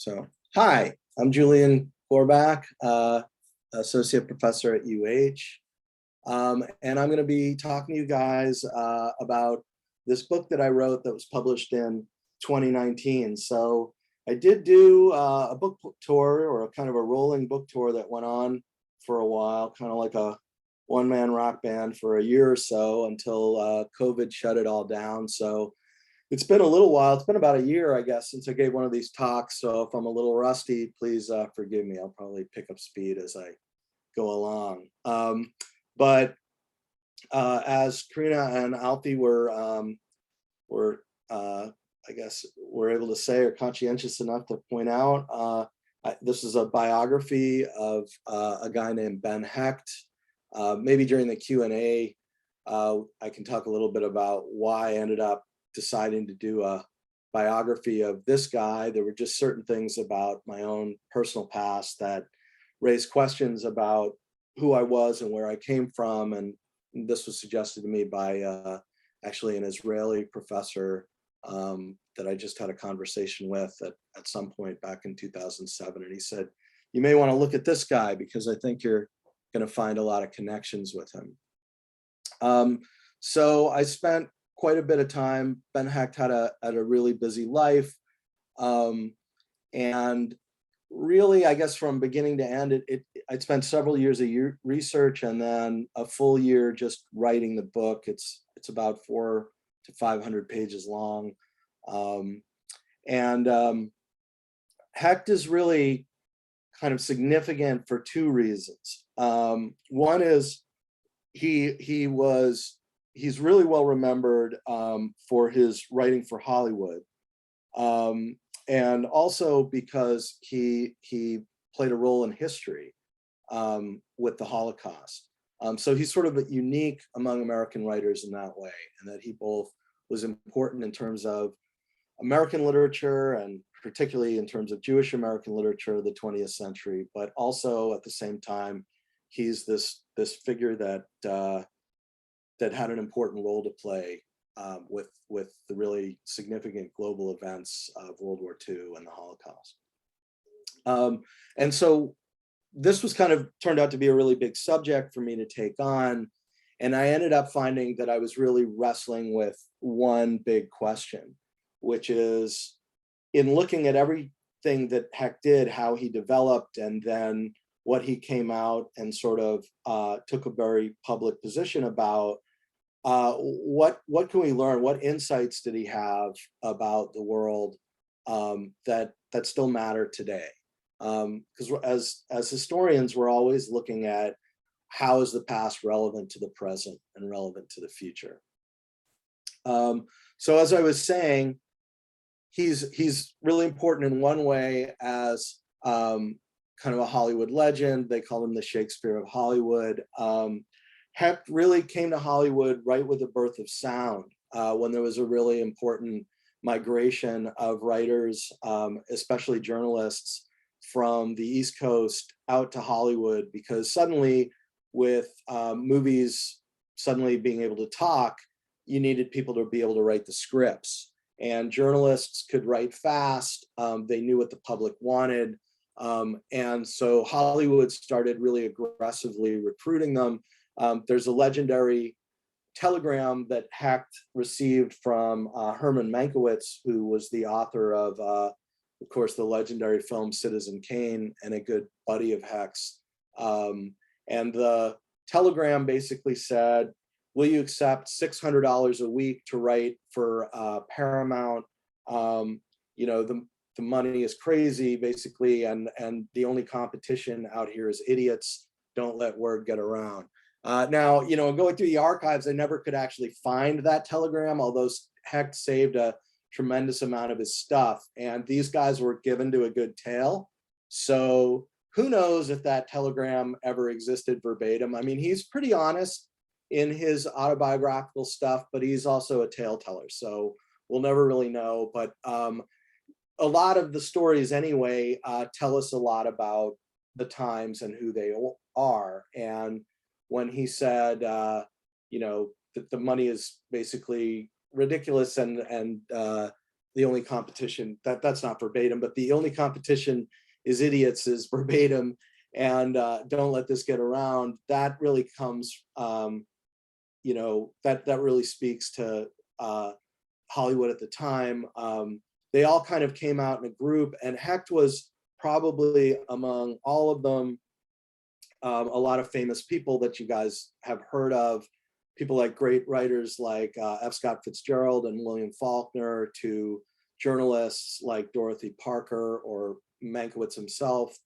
So, hi, I'm Julian Gorbach, Associate Professor at UH. And I'm going to be talking to you guys about this book that I wrote that was published in 2019. So I did do a book tour, or a kind of a rolling book tour that went on for a while, kind of like a one-man rock band for a year or so until COVID shut it all down. So it's been a little while. It's been about a year, I guess, since I gave one of these talks. So if I'm a little rusty, please forgive me. I'll probably pick up speed as I go along. But as Carina and Alphie were I guess, were able to say, or conscientious enough to point out, this is a biography of a guy named Ben Hecht. Maybe during the Q&A, I can talk a little bit about why I ended up deciding to do a biography of this guy. There were just certain things about my own personal past that raised questions about who I was and where I came from. And this was suggested to me by actually an Israeli professor that I just had a conversation with at some point back in 2007. And he said, you may want to look at this guy because I think you're going to find a lot of connections with him. So I spent quite a bit of time. Ben Hecht had a really busy life. And really, I guess from beginning to end, I'd spent several years of research and then a full year just writing the book. It's about 400 to 500 pages long. Hecht is really kind of significant for two reasons. One is he's really well remembered for his writing for Hollywood, and also because he played a role in history with the Holocaust. So he's sort of unique among American writers in that way, and that he both was important in terms of American literature and particularly in terms of Jewish American literature of the 20th century, but also at the same time, he's this figure that had an important role to play with the really significant global events of World War II and the Holocaust. And so this was kind of turned out to be a really big subject for me to take on. And I ended up finding that I was really wrestling with one big question, which is, in looking at everything that Hecht did, how he developed, and then what he came out and sort of took a very public position about, what can we learn? What insights did he have about the world that still matter today? Because as historians, we're always looking at how is the past relevant to the present and relevant to the future. So as I was saying, he's really important in one way as kind of a Hollywood legend. They call him the Shakespeare of Hollywood. Hecht really came to Hollywood right with the birth of sound, when there was a really important migration of writers, especially journalists, from the East Coast out to Hollywood, because suddenly with movies suddenly being able to talk, you needed people to be able to write the scripts. And journalists could write fast. They knew what the public wanted. And so Hollywood started really aggressively recruiting them. There's a legendary telegram that Hecht received from Herman Mankiewicz, who was the author of course, the legendary film Citizen Kane, and a good buddy of Hecht's. And the telegram basically said, will you accept $600 a week to write for Paramount? You know, the money is crazy, basically, and the only competition out here is idiots. Don't let word get around. Now, you know, going through the archives, I never could actually find that telegram, although Hecht saved a tremendous amount of his stuff, and these guys were given to a good tale. So who knows if that telegram ever existed verbatim. I mean, he's pretty honest in his autobiographical stuff, but he's also a tale teller, so we'll never really know. But a lot of the stories anyway tell us a lot about the times and who they are. And when he said, you know, that the money is basically ridiculous and the only competition, that's not verbatim, but the only competition is idiots is verbatim, and don't let this get around. That really comes, you know, that really speaks to Hollywood at the time. They all kind of came out in a group, and Hecht was probably among all of them a lot of famous people that you guys have heard of, people like great writers like F. Scott Fitzgerald and William Faulkner, to journalists like Dorothy Parker or Mankiewicz himself.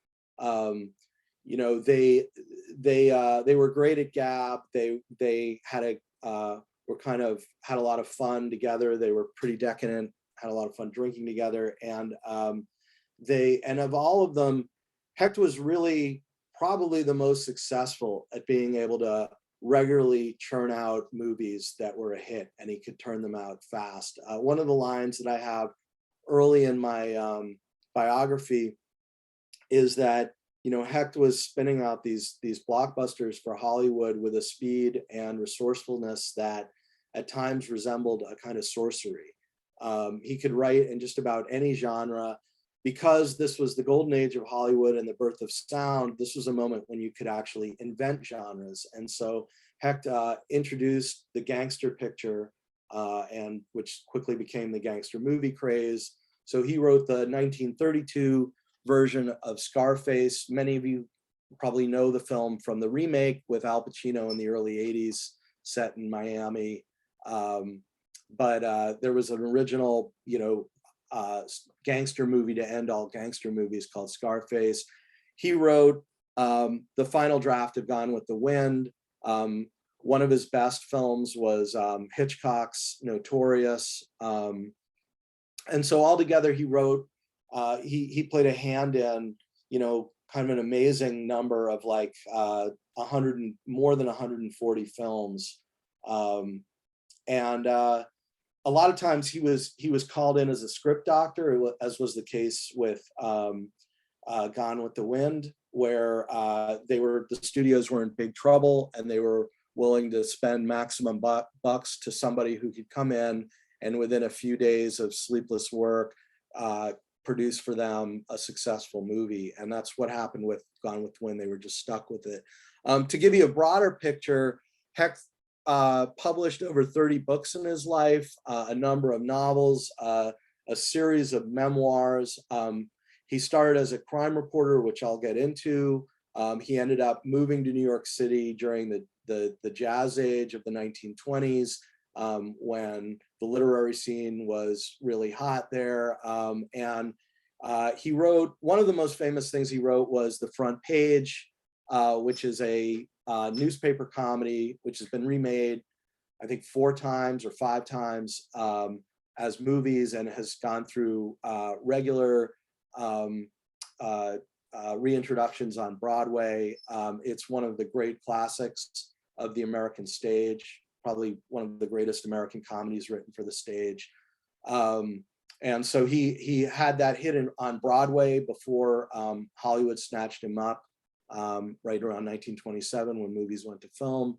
You know, they were great at Gab. They had were kind of had a lot of fun together. They were pretty decadent, had a lot of fun drinking together, and of all of them, Hecht was really probably the most successful at being able to regularly churn out movies that were a hit, and he could turn them out fast. One of the lines that I have early in my biography is that, you know, Hecht was spinning out these blockbusters for Hollywood with a speed and resourcefulness that at times resembled a kind of sorcery. He could write in just about any genre. Because this was the golden age of Hollywood and the birth of sound, this was a moment when you could actually invent genres. And so Hecht introduced the gangster picture, and which quickly became the gangster movie craze. So he wrote the 1932 version of Scarface. Many of you probably know the film from the remake with Al Pacino in the early 80s, set in Miami. But there was an original, you know, gangster movie to end all gangster movies called Scarface. He wrote the final draft of Gone with the Wind. One of his best films was Hitchcock's Notorious. And so altogether he wrote, he played a hand in, you know, kind of an amazing number of like more than 140 films. A lot of times he was called in as a script doctor, as was the case with Gone with the Wind, where the studios were in big trouble and they were willing to spend maximum bucks to somebody who could come in and within a few days of sleepless work produce for them a successful movie. And that's what happened with Gone with the Wind. They were just stuck with it. To give you a broader picture, Hecht published over 30 books in his life, a number of novels, a series of memoirs. He started as a crime reporter, which I'll get into. He ended up moving to New York City during the jazz age of the 1920s, when the literary scene was really hot there. He wrote, one of the most famous things he wrote was The Front Page, which is a newspaper comedy, which has been remade, I think 4 times or 5 times as movies, and has gone through regular reintroductions on Broadway. It's one of the great classics of the American stage, probably one of the greatest American comedies written for the stage. And so he had that hit on Broadway before Hollywood snatched him up. Right around 1927 when movies went to film.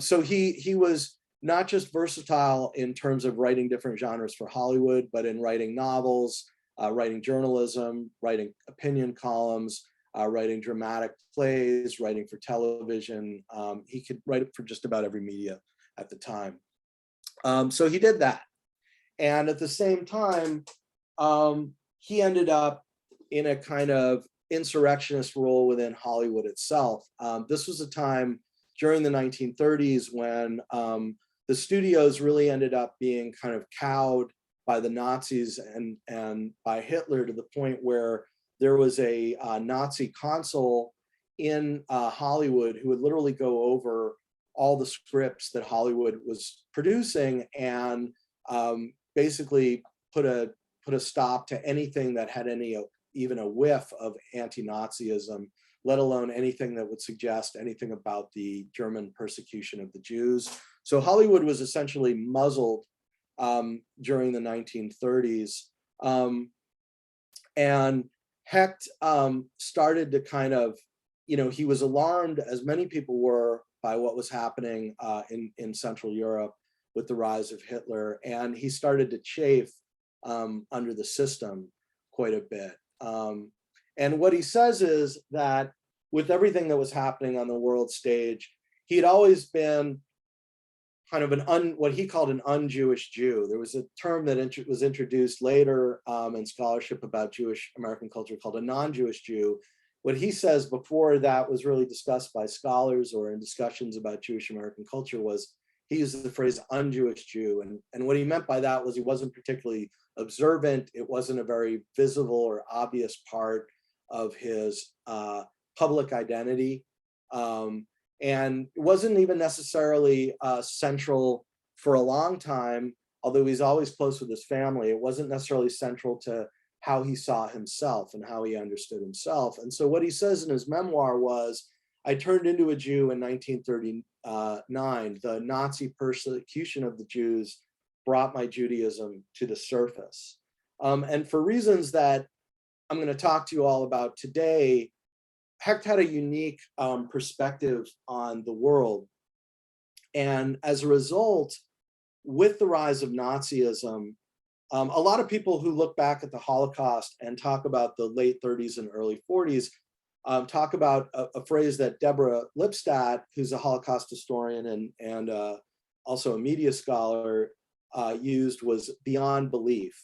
So he was not just versatile in terms of writing different genres for Hollywood, but in writing novels, writing journalism, writing opinion columns, writing dramatic plays, writing for television. He could write for just about every media at the time. So he did that. And at the same time, he ended up in a kind of insurrectionist role within Hollywood itself. This was a time during the 1930s when the studios really ended up being kind of cowed by the Nazis and by Hitler, to the point where there was a Nazi consul in Hollywood who would literally go over all the scripts that Hollywood was producing and basically put a stop to anything that had even a whiff of anti-Nazism, let alone anything that would suggest anything about the German persecution of the Jews. So Hollywood was essentially muzzled during the 1930s. And Hecht started to kind of, you know, he was alarmed, as many people were, by what was happening in Central Europe with the rise of Hitler. And he started to chafe under the system quite a bit. And what he says is that with everything that was happening on the world stage, he had always been kind of what he called an un-Jewish Jew. There was a term that was introduced later in scholarship about Jewish American culture called a non-Jewish Jew. What he says before that was really discussed by scholars or in discussions about Jewish American culture was, he used the phrase un-Jewish Jew. And what he meant by that was he wasn't particularly observant. It wasn't a very visible or obvious part of his public identity. And it wasn't even necessarily central for a long time, although he's always close with his family. It wasn't necessarily central to how he saw himself and how he understood himself. And so what he says in his memoir was, I turned into a Jew in 1939. The Nazi persecution of the Jews brought my Judaism to the surface. And for reasons that I'm going to talk to you all about today, Hecht had a unique perspective on the world. And as a result, with the rise of Nazism, a lot of people who look back at the Holocaust and talk about the late 30s and early 40s, talk about a phrase that Deborah Lipstadt, who's a Holocaust historian and also a media scholar, used, was beyond belief,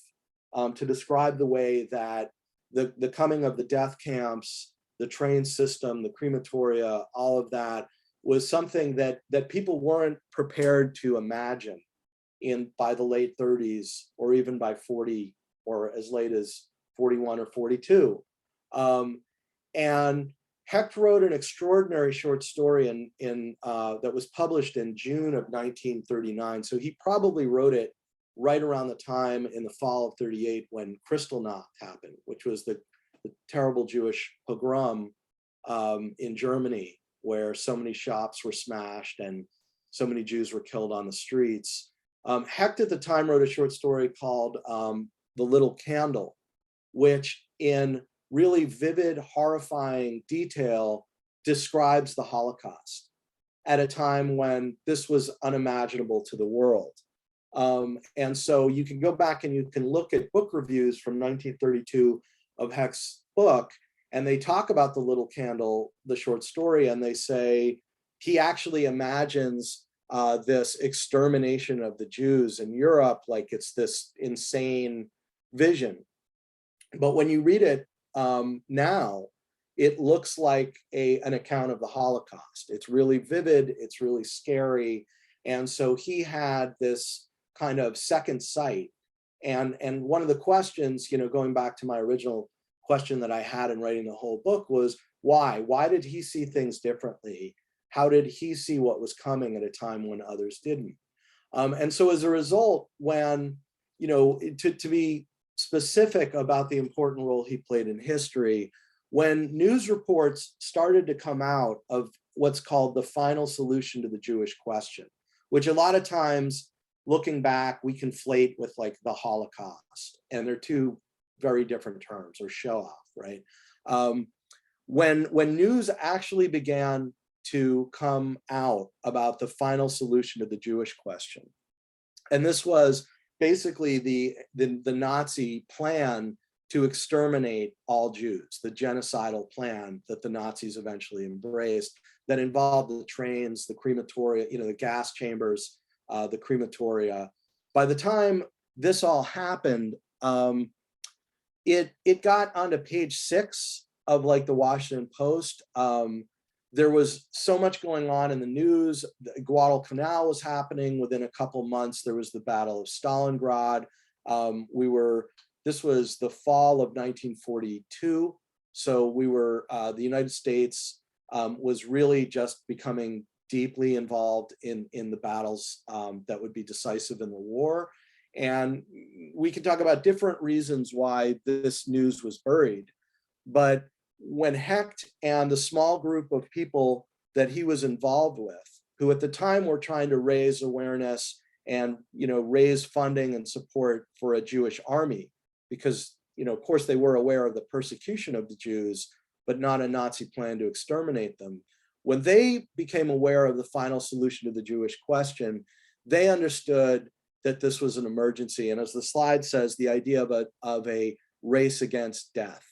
to describe the way that the coming of the death camps, the train system, the crematoria, all of that was something that people weren't prepared to imagine by the late 30s or even by 40 or as late as 41 or 42. And Hecht wrote an extraordinary short story that was published in June of 1939. So he probably wrote it right around the time in the fall of 38 when Kristallnacht happened, which was the terrible Jewish pogrom in Germany, where so many shops were smashed and so many Jews were killed on the streets. Hecht at the time wrote a short story called The Little Candle, which in really vivid, horrifying detail describes the Holocaust at a time when this was unimaginable to the world. And so you can go back and you can look at book reviews from 1932 of Hecht's book, and they talk about The Little Candle, the short story, and they say he actually imagines this extermination of the Jews in Europe like it's this insane vision. But when you read it now, it looks like an account of the Holocaust. It's really vivid, it's really scary. And so he had this kind of second sight. And one of the questions, going back to my original question that I had in writing the whole book was, why? Why did he see things differently? How did he see what was coming at a time when others didn't? And so as a result, when, to be specific about the important role he played in history, when news reports started to come out of what's called the final solution to the Jewish question, which a lot of times, looking back, we conflate with like the Holocaust, and they're two very different terms, or show off, right? When news actually began to come out about the final solution to the Jewish question, and this was basically the Nazi plan to exterminate all Jews, the genocidal plan that the Nazis eventually embraced, that involved the trains, the crematoria, the gas chambers, the crematoria. By the time this all happened, it got onto page 6 of like the Washington Post. There was so much going on in the news. The Guadalcanal was happening within a couple months. There was the Battle of Stalingrad. This was the fall of 1942. So the United States was really just becoming deeply involved in the battles that would be decisive in the war. And we can talk about different reasons why this news was buried. But when Hecht and the small group of people that he was involved with, who at the time were trying to raise awareness and raise funding and support for a Jewish army, because of course they were aware of the persecution of the Jews, but not a Nazi plan to exterminate them. When they became aware of the final solution to the Jewish question, they understood that this was an emergency. And as the slide says, the idea of a race against death.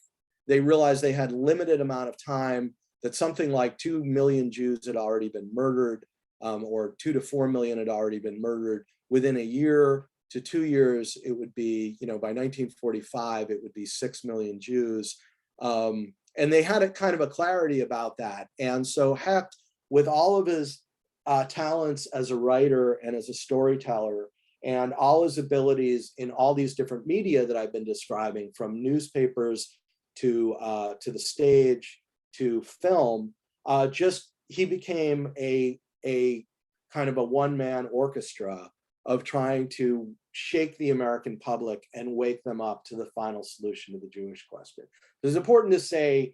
They realized they had limited amount of time, that something like 2 million Jews had already been murdered, or 2 to 4 million had already been murdered. Within a year to 2 years, it would be, by 1945, it would be 6 million Jews. And they had a kind of a clarity about that. And so Hecht, with all of his talents as a writer and as a storyteller, and all his abilities in all these different media that I've been describing, from newspapers to the stage to film, he became a kind of a one-man orchestra of trying to shake the American public and wake them up to the final solution to the Jewish question. It's important to say,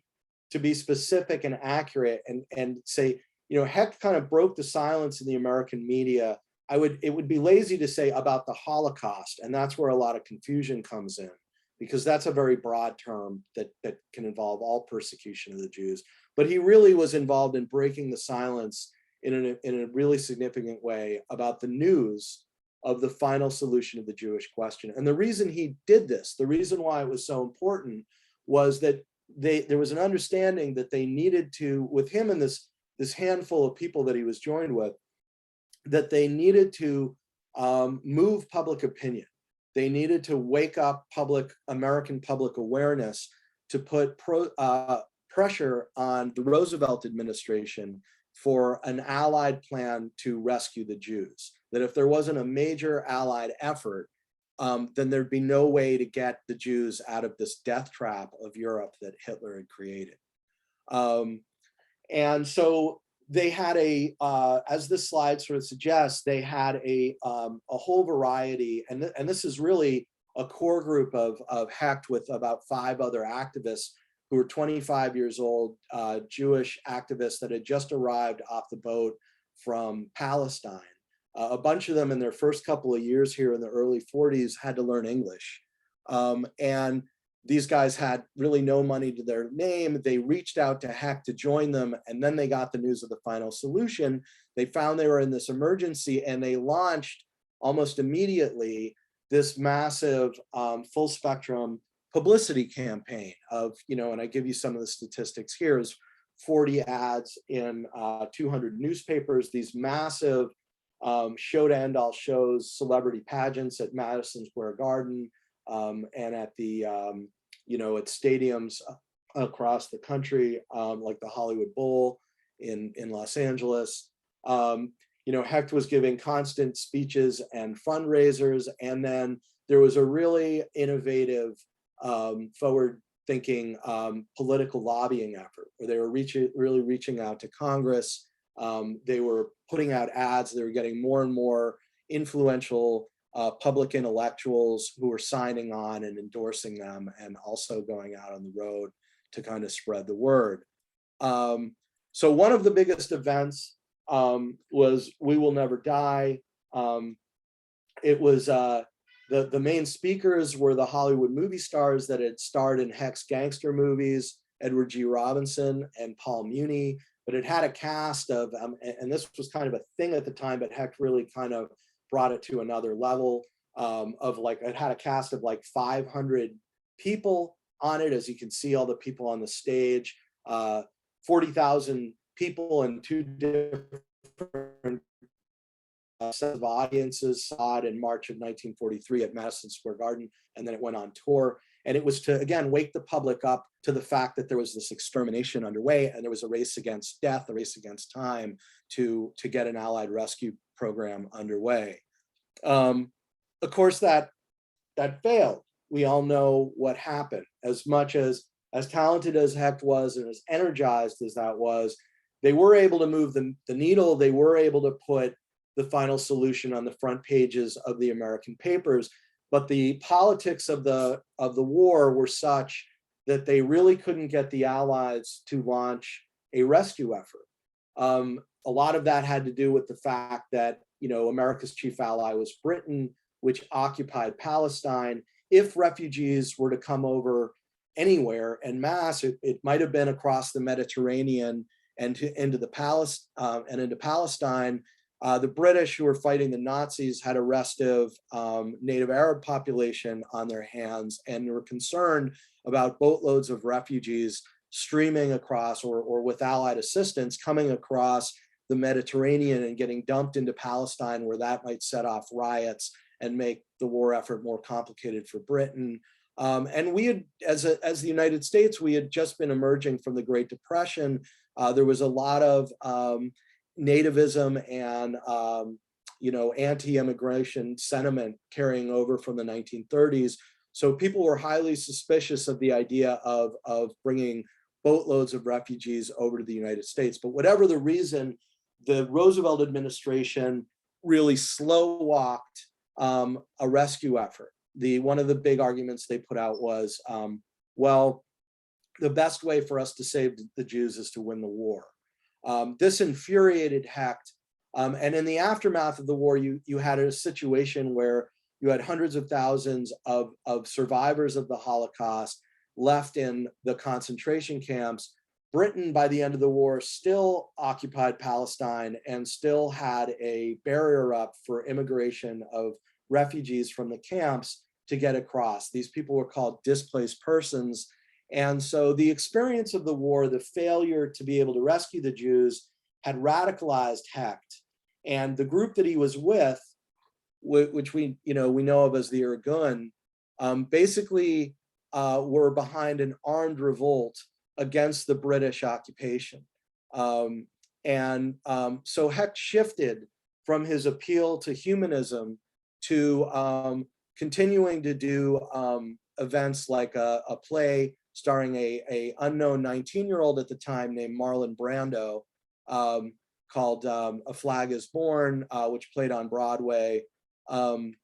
to be specific and accurate, and say, Hecht kind of broke the silence in the American media. It would be lazy to say about the Holocaust, and that's where a lot of confusion comes in, because that's a very broad term that can involve all persecution of the Jews. But he really was involved in breaking the silence in a really significant way about the news of the final solution of the Jewish question. And the reason he did this, the reason why it was so important, was that there was an understanding that they needed to, with him and this handful of people that he was joined with, that they needed to move public opinion. They needed to wake up American public awareness, to put pressure on the Roosevelt administration for an allied plan to rescue the Jews. That if there wasn't a major allied effort, then there'd be no way to get the Jews out of this death trap of Europe that Hitler had created. And so they had as this slide sort of suggests, they had a whole variety, and this is really a core group of Hecht with about 5 other activists who were 25 years old, Jewish activists that had just arrived off the boat from Palestine. A bunch of them in their first couple of years here in the early 40s had to learn English. And these guys had really no money to their name. They reached out to Hecht to join them, and then they got the news of the final solution. They found they were in this emergency, and they launched almost immediately this massive full spectrum publicity campaign of, and I give you some of the statistics here, is 40 ads in 200 newspapers, these massive show to end all shows, celebrity pageants at Madison Square Garden, and at the, at stadiums across the country, like the Hollywood Bowl in Los Angeles. Hecht was giving constant speeches and fundraisers, and then there was a really innovative, forward-thinking political lobbying effort where they were really reaching out to Congress. They were putting out ads. They were getting more and more influential public intellectuals who were signing on and endorsing them, and also going out on the road to kind of spread the word. So one of the biggest events was We Will Never Die. It was the main speakers were the Hollywood movie stars that had starred in Hecht's gangster movies, Edward G. Robinson and Paul Muni. But it had a cast of, and this was kind of a thing at the time, but Hecht really kind of brought it to another level it had a cast of like 500 people on it. As you can see, all the people on the stage, 40,000 people in 2 different sets of audiences saw it in March of 1943 at Madison Square Garden, and then it went on tour. And it was to, again, wake the public up to the fact that there was this extermination underway, and there was a race against death, a race against time to get an Allied rescue program underway. Of course, that failed. We all know what happened. As much as talented as Hecht was and as energized as that was, they were able to move the needle. They were able to put the final solution on the front pages of the American papers. But the politics of the war were such that they really couldn't get the Allies to launch a rescue effort. A lot of that had to do with the fact that, America's chief ally was Britain, which occupied Palestine. If refugees were to come over anywhere en masse, it might have been across the Mediterranean and into Palestine. The British, who were fighting the Nazis, had a restive native Arab population on their hands and were concerned about boatloads of refugees streaming across, or with Allied assistance coming across the Mediterranean and getting dumped into Palestine, where that might set off riots and make the war effort more complicated for Britain. And we had, as the United States, we had just been emerging from the Great Depression. There was a lot of nativism and anti-immigration sentiment carrying over from the 1930s. So people were highly suspicious of the idea of bringing boatloads of refugees over to the United States. But whatever the reason, the Roosevelt administration really slow-walked a rescue effort. One of the big arguments they put out was, well, the best way for us to save the Jews is to win the war. This infuriated Hecht. And in the aftermath of the war, you had a situation where you had hundreds of thousands of survivors of the Holocaust left in the concentration camps. Britain, by the end of the war, still occupied Palestine and still had a barrier up for immigration of refugees from the camps to get across. These people were called displaced persons. And so the experience of the war, the failure to be able to rescue the Jews, had radicalized Hecht. And the group that he was with, which we know of as the Irgun, basically were behind an armed revolt against the British occupation. So Hecht shifted from his appeal to humanism to continuing to do events like a play starring a unknown 19-year-old at the time named Marlon Brando, called A Flag is Born, which played on Broadway. And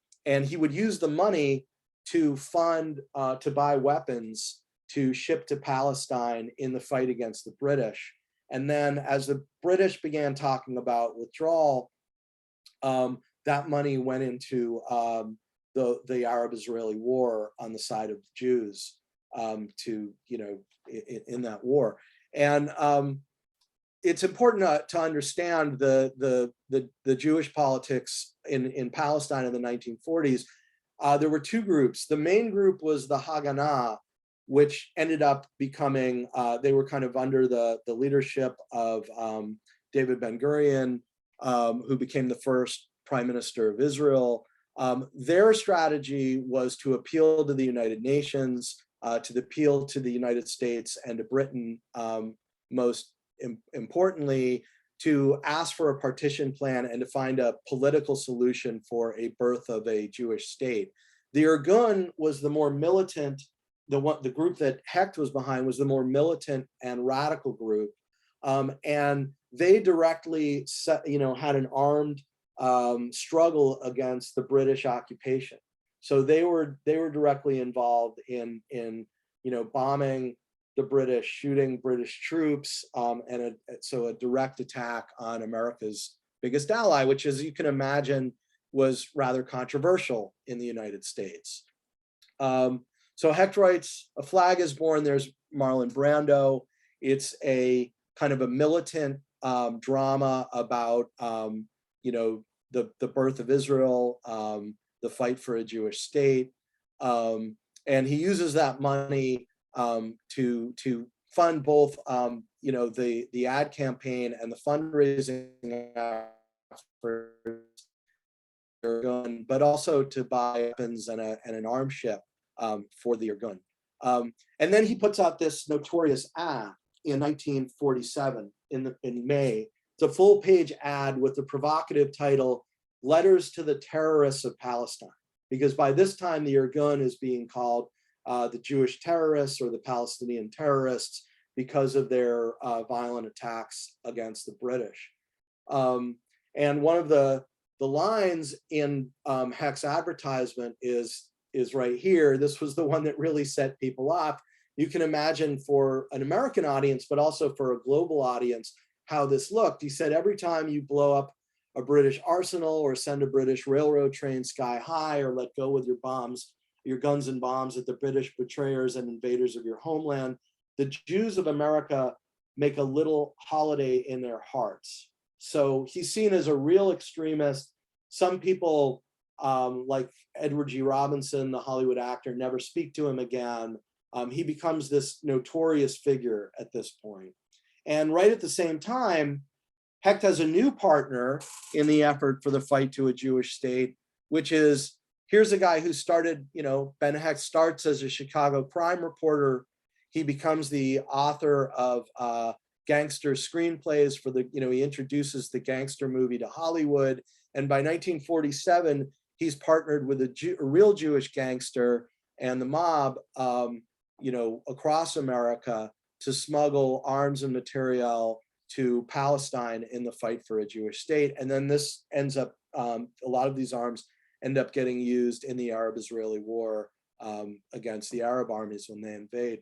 he would use the money to fund, to buy weapons to ship to Palestine in the fight against the British. And then as the British began talking about withdrawal, that money went into the Arab-Israeli war on the side of the Jews, in that war. And it's important to understand the Jewish politics in Palestine in the 1940s. There were two groups. The main group was the Haganah, which ended up becoming, they were kind of under the leadership of David Ben-Gurion, who became the first prime minister of Israel. Their strategy was to appeal to the United Nations, to appeal to the United States and to Britain, most importantly, to ask for a partition plan and to find a political solution for a birth of a Jewish state. The Irgun was the more militant, the group that Hecht was behind was the more militant and radical group. And they directly had an armed struggle against the British occupation. So they were directly involved in bombing the British, shooting British troops, and so a direct attack on America's biggest ally, which, as you can imagine, was rather controversial in the United States. So Hecht writes, A Flag is Born. There's Marlon Brando. It's a kind of a militant drama about the birth of Israel, the fight for a Jewish state, and he uses that money to fund both the ad campaign and the fundraising efforts, but also to buy weapons and an arms ship for the Irgun. And then he puts out this notorious ad in 1947 in May. It's a full-page ad with the provocative title, Letters to the Terrorists of Palestine, because by this time the Irgun is being called the Jewish terrorists or the Palestinian terrorists because of their violent attacks against the British. And one of the lines in Hecht's advertisement is right here. This was the one that really set people off. You can imagine for an American audience, but also for a global audience, how this looked. He said, every time you blow up a British arsenal or send a British railroad train sky high or let go with your guns and bombs at the British betrayers and invaders of your homeland, the Jews of America make a little holiday in their hearts. So he's seen as a real extremist. Some people, like Edward G. Robinson, the Hollywood actor, never speak to him again. He becomes this notorious figure at this point. And right at the same time, Hecht has a new partner in the effort for the fight to a Jewish state, which is, here's a guy who started, Ben Hecht starts as a Chicago crime reporter. He becomes the author of gangster screenplays for the, he introduces the gangster movie to Hollywood. And by 1947, he's partnered with a real Jewish gangster and the mob, across America to smuggle arms and material to Palestine in the fight for a Jewish state. And then this ends up, a lot of these arms end up getting used in the Arab-Israeli war against the Arab armies when they invade.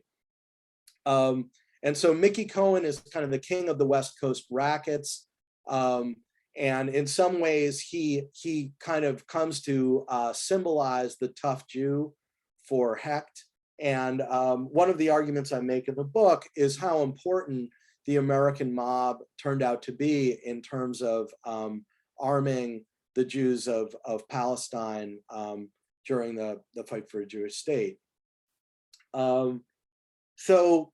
And so Mickey Cohen is kind of the king of the West Coast rackets. And in some ways, he kind of comes to symbolize the tough Jew for Hecht. And one of the arguments I make in the book is how important the American mob turned out to be in terms of arming the Jews of Palestine during the fight for a Jewish state. So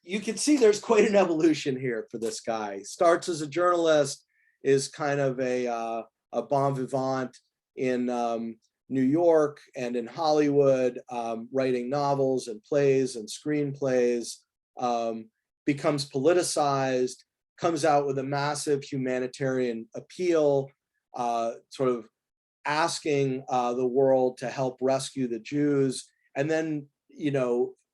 you can see there's quite an evolution here for this guy. He starts as a journalist, is kind of a bon vivant in New York and in Hollywood, writing novels and plays and screenplays, becomes politicized, comes out with a massive humanitarian appeal, sort of asking the world to help rescue the Jews, and then,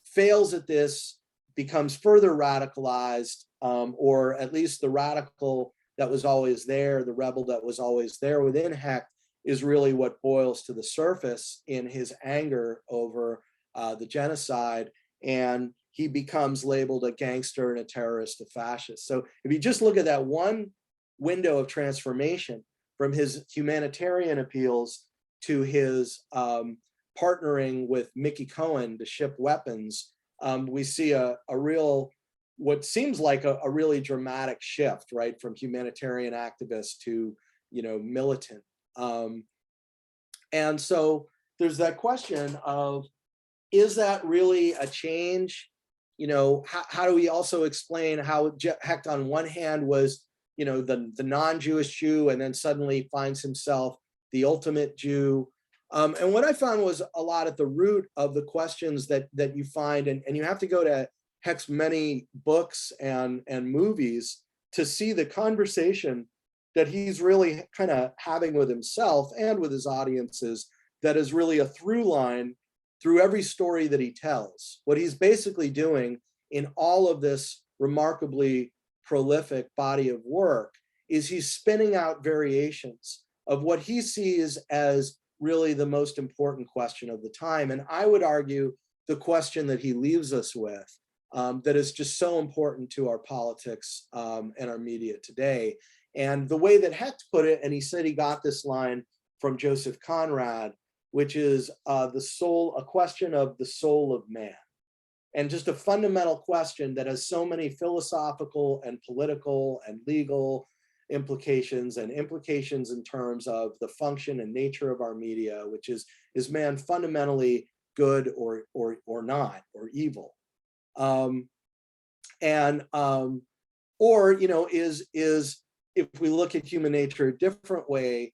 fails at this, becomes further radicalized, or at least the radical that was always there, the rebel that was always there within Hecht, is really what boils to the surface in his anger over the genocide. And he becomes labeled a gangster and a terrorist, a fascist. So if you just look at that one window of transformation from his humanitarian appeals to his partnering with Mickey Cohen to ship weapons, we see a real, what seems like a really dramatic shift, right? From humanitarian activist to, militant. And so there's that question of, is that really a change? How do we also explain how Hecht on one hand was, the non-Jewish Jew, and then suddenly finds himself the ultimate Jew? And what I found was a lot at the root of the questions that you find, and you have to go to Hecht's many books and movies to see the conversation that he's really kind of having with himself and with his audiences, that is really a through line through every story that he tells. What he's basically doing in all of this remarkably prolific body of work is he's spinning out variations of what he sees as really the most important question of the time. And I would argue the question that he leaves us with, that is just so important to our politics and our media today. And the way that Hecht put it, and he said he got this line from Joseph Conrad, which is a question of the soul of man. And just a fundamental question that has so many philosophical and political and legal implications, and implications in terms of the function and nature of our media, which is man fundamentally good or not, or evil? Is if we look at human nature a different way,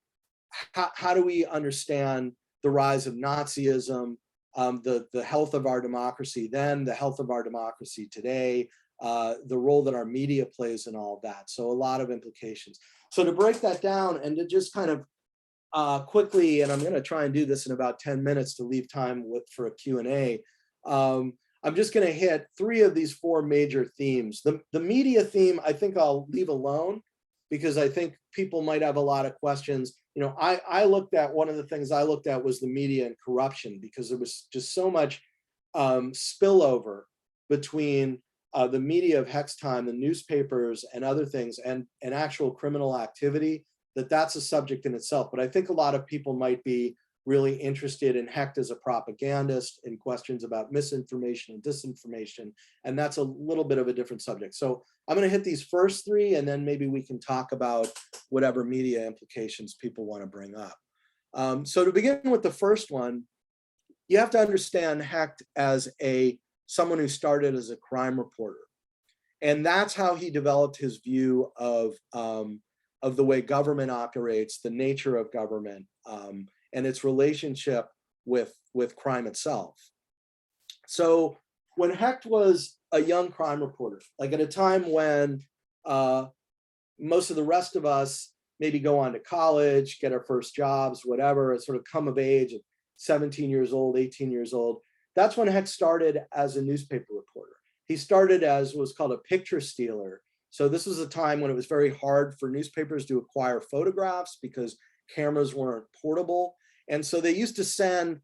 how do we understand the rise of Nazism, the health of our democracy then, the health of our democracy today, the role that our media plays in all of that? So a lot of implications. So to break that down and to just kind of quickly, and I'm going to try and do this in about 10 minutes to leave time for a Q&A. I'm just going to hit 3 of these 4 major themes. The media theme, I think I'll leave alone, because I think people might have a lot of questions. I looked at, one of the things I looked at was the media and corruption, because there was just so much spillover between the media of Hecht's time, the newspapers and other things, and actual criminal activity, that's a subject in itself. But I think a lot of people might be really interested in Hecht as a propagandist and questions about misinformation and disinformation. And that's a little bit of a different subject. So I'm going to hit these first three, and then maybe we can talk about whatever media implications people want to bring up. So to begin with the first one, you have to understand Hecht as someone who started as a crime reporter. And that's how he developed his view of the way government operates, the nature of government, and its relationship with crime itself. So when Hecht was a young crime reporter, like at a time when most of the rest of us maybe go on to college, get our first jobs, whatever, sort of come of age at 17 years old, 18 years old, that's when Hecht started as a newspaper reporter. He started as what's called a picture stealer. So this was a time when it was very hard for newspapers to acquire photographs because cameras weren't portable. And so they used to send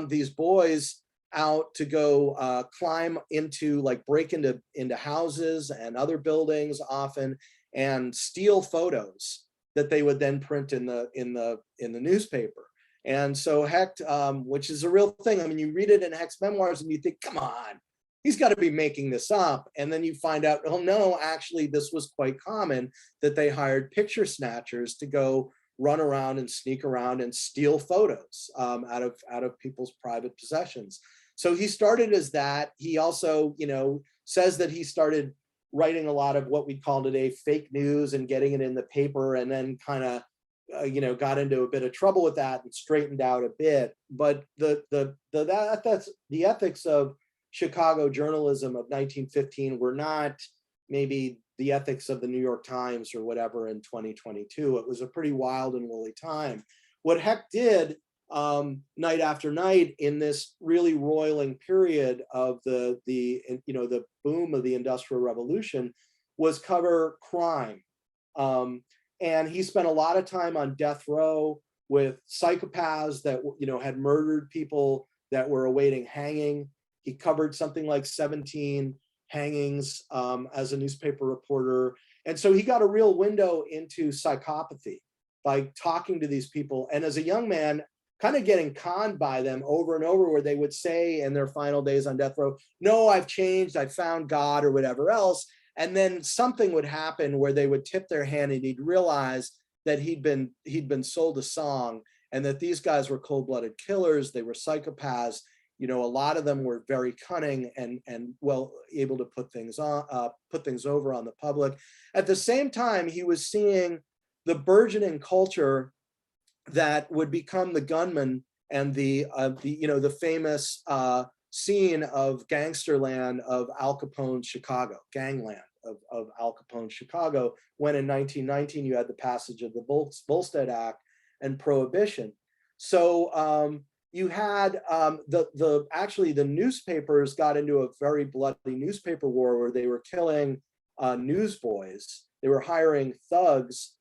these boys out to go climb into, like break into houses and other buildings often, and steal photos that they would then print in the newspaper. And so Hecht, which is a real thing. I mean, you read it in Hecht's memoirs and you think, come on, he's got to be making this up. And then you find out, oh no, actually this was quite common, that they hired picture snatchers to go run around and sneak around and steal photos out of people's private possessions. So he started as that. He also, says that he started writing a lot of what we call today fake news and getting it in the paper, and then kind of got into a bit of trouble with that and straightened out a bit. But the ethics of Chicago journalism of 1915 were not maybe the ethics of the New York Times or whatever in 2022. It was a pretty wild and woolly time. What Hecht did night after night in this really roiling period of the boom of the Industrial Revolution was cover crime. And he spent a lot of time on death row with psychopaths that had murdered people that were awaiting hanging. He covered something like 17 hangings as a newspaper reporter. And so he got a real window into psychopathy by talking to these people. And as a young man, kind of getting conned by them over and over, where they would say in their final days on death row, no, I've changed, I found God, or whatever else. And then something would happen where they would tip their hand and he'd realize that he'd been sold a song, and that these guys were cold-blooded killers. They were psychopaths. A lot of them were very cunning and well able to put things over on the public. At the same time, he was seeing the burgeoning culture that would become the gunman and the famous scene of Gangsterland of Al Capone's Chicago, gangland of Al Capone's Chicago, when in 1919 you had the passage of the Volstead Act and Prohibition. So you had the newspapers got into a very bloody newspaper war where they were killing newsboys. They were hiring thugs.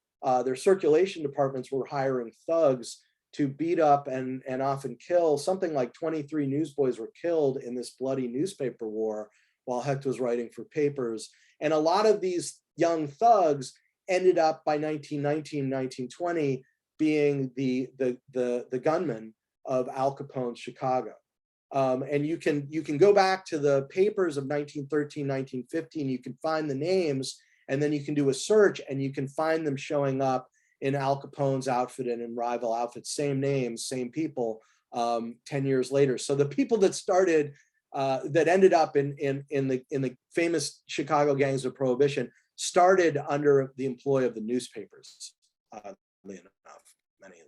Their circulation departments were hiring thugs to beat up and often kill. Something like 23 newsboys were killed in this bloody newspaper war while Hecht was writing for papers. And a lot of these young thugs ended up by 1919, 1920 being the gunmen of Al Capone's Chicago. And you can go back to the papers of 1913, 1915, you can find the names, and then you can do a search and you can find them showing up in Al Capone's outfit and in rival outfits, same names, same people, 10 years later. So the people that started, that ended up in the famous Chicago gangs of Prohibition started under the employ of the newspapers, oddly enough, many of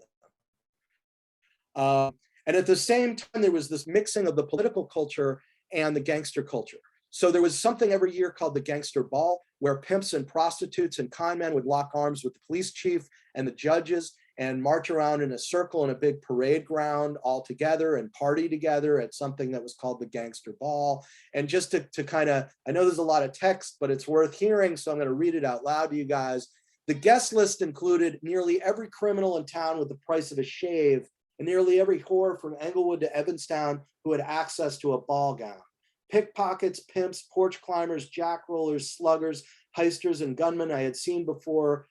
them. And at the same time, there was this mixing of the political culture and the gangster culture. So there was something every year called the Gangster Ball, where pimps and prostitutes and con men would lock arms with the police chief and the judges and march around in a circle in a big parade ground all together and party together at something that was called the Gangster Ball. And just to kind of, I know there's a lot of text, but it's worth hearing, so I'm going to read it out loud to you guys. The guest list included nearly every criminal in town with the price of a shave, and nearly every whore from Englewood to Evanstown who had access to a ball gown. Pickpockets, pimps, porch climbers, jack rollers, sluggers, heisters, and gunmen I had seen before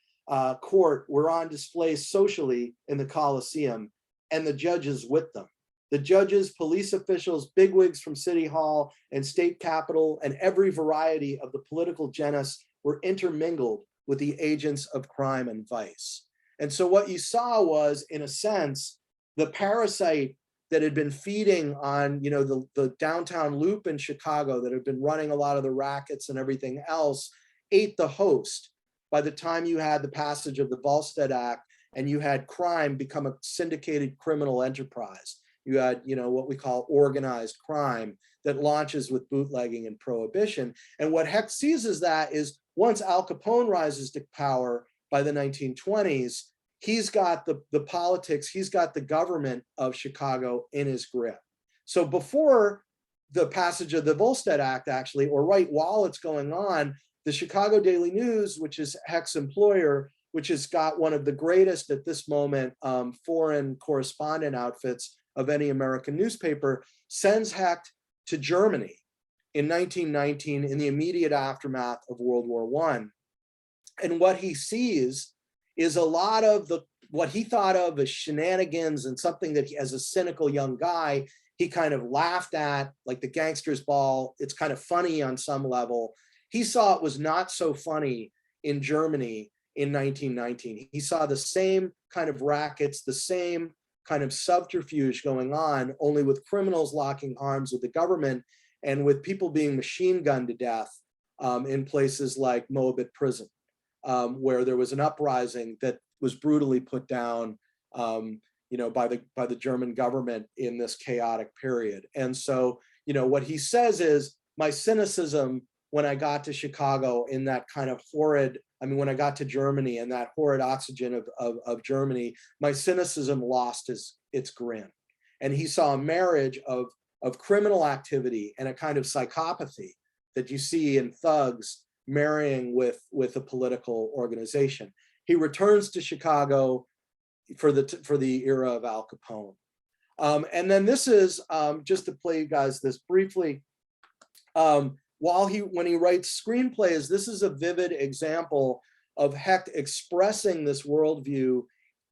court were on display socially in the Coliseum, and the judges with them. The judges, police officials, bigwigs from City Hall and state capitol, and every variety of the political genus were intermingled with the agents of crime and vice. And so what you saw was, in a sense, the parasite that had been feeding on, you know, the downtown loop in Chicago, that had been running a lot of the rackets and everything else, ate the host. By the time you had the passage of the Volstead Act and you had crime become a syndicated criminal enterprise, you had, you know, what we call organized crime that launches with bootlegging and prohibition. And what Hecht sees as that is, once Al Capone rises to power by the 1920s, he's got the politics, he's got the government of Chicago in his grip. So before the passage of the Volstead Act, actually, or right while it's going on, the Chicago Daily News, which is Hecht's employer, which has got one of the greatest at this moment foreign correspondent outfits of any American newspaper, sends Hecht to Germany in 1919 in the immediate aftermath of World War I. And what he sees is a lot of what he thought of as shenanigans, and something that he, as a cynical young guy, he kind of laughed at, like the Gangster's Ball. It's kind of funny on some level. He saw it was not so funny in Germany in 1919. He saw the same kind of rackets, the same kind of subterfuge going on, only with criminals locking arms with the government and with people being machine gunned to death in places like Moabit Prison, where there was an uprising that was brutally put down, you know, by the German government in this chaotic period. And so, you know, what he says is, my cynicism when I got to Chicago in that kind of horrid, I mean, when I got to Germany and that horrid oxygen of Germany, my cynicism lost its grin. And he saw a marriage of criminal activity and a kind of psychopathy that you see in thugs marrying with a political organization. He returns to Chicago for the era of Al Capone. And then this is, just to play you guys this briefly, when he writes screenplays, this is a vivid example of Hecht expressing this worldview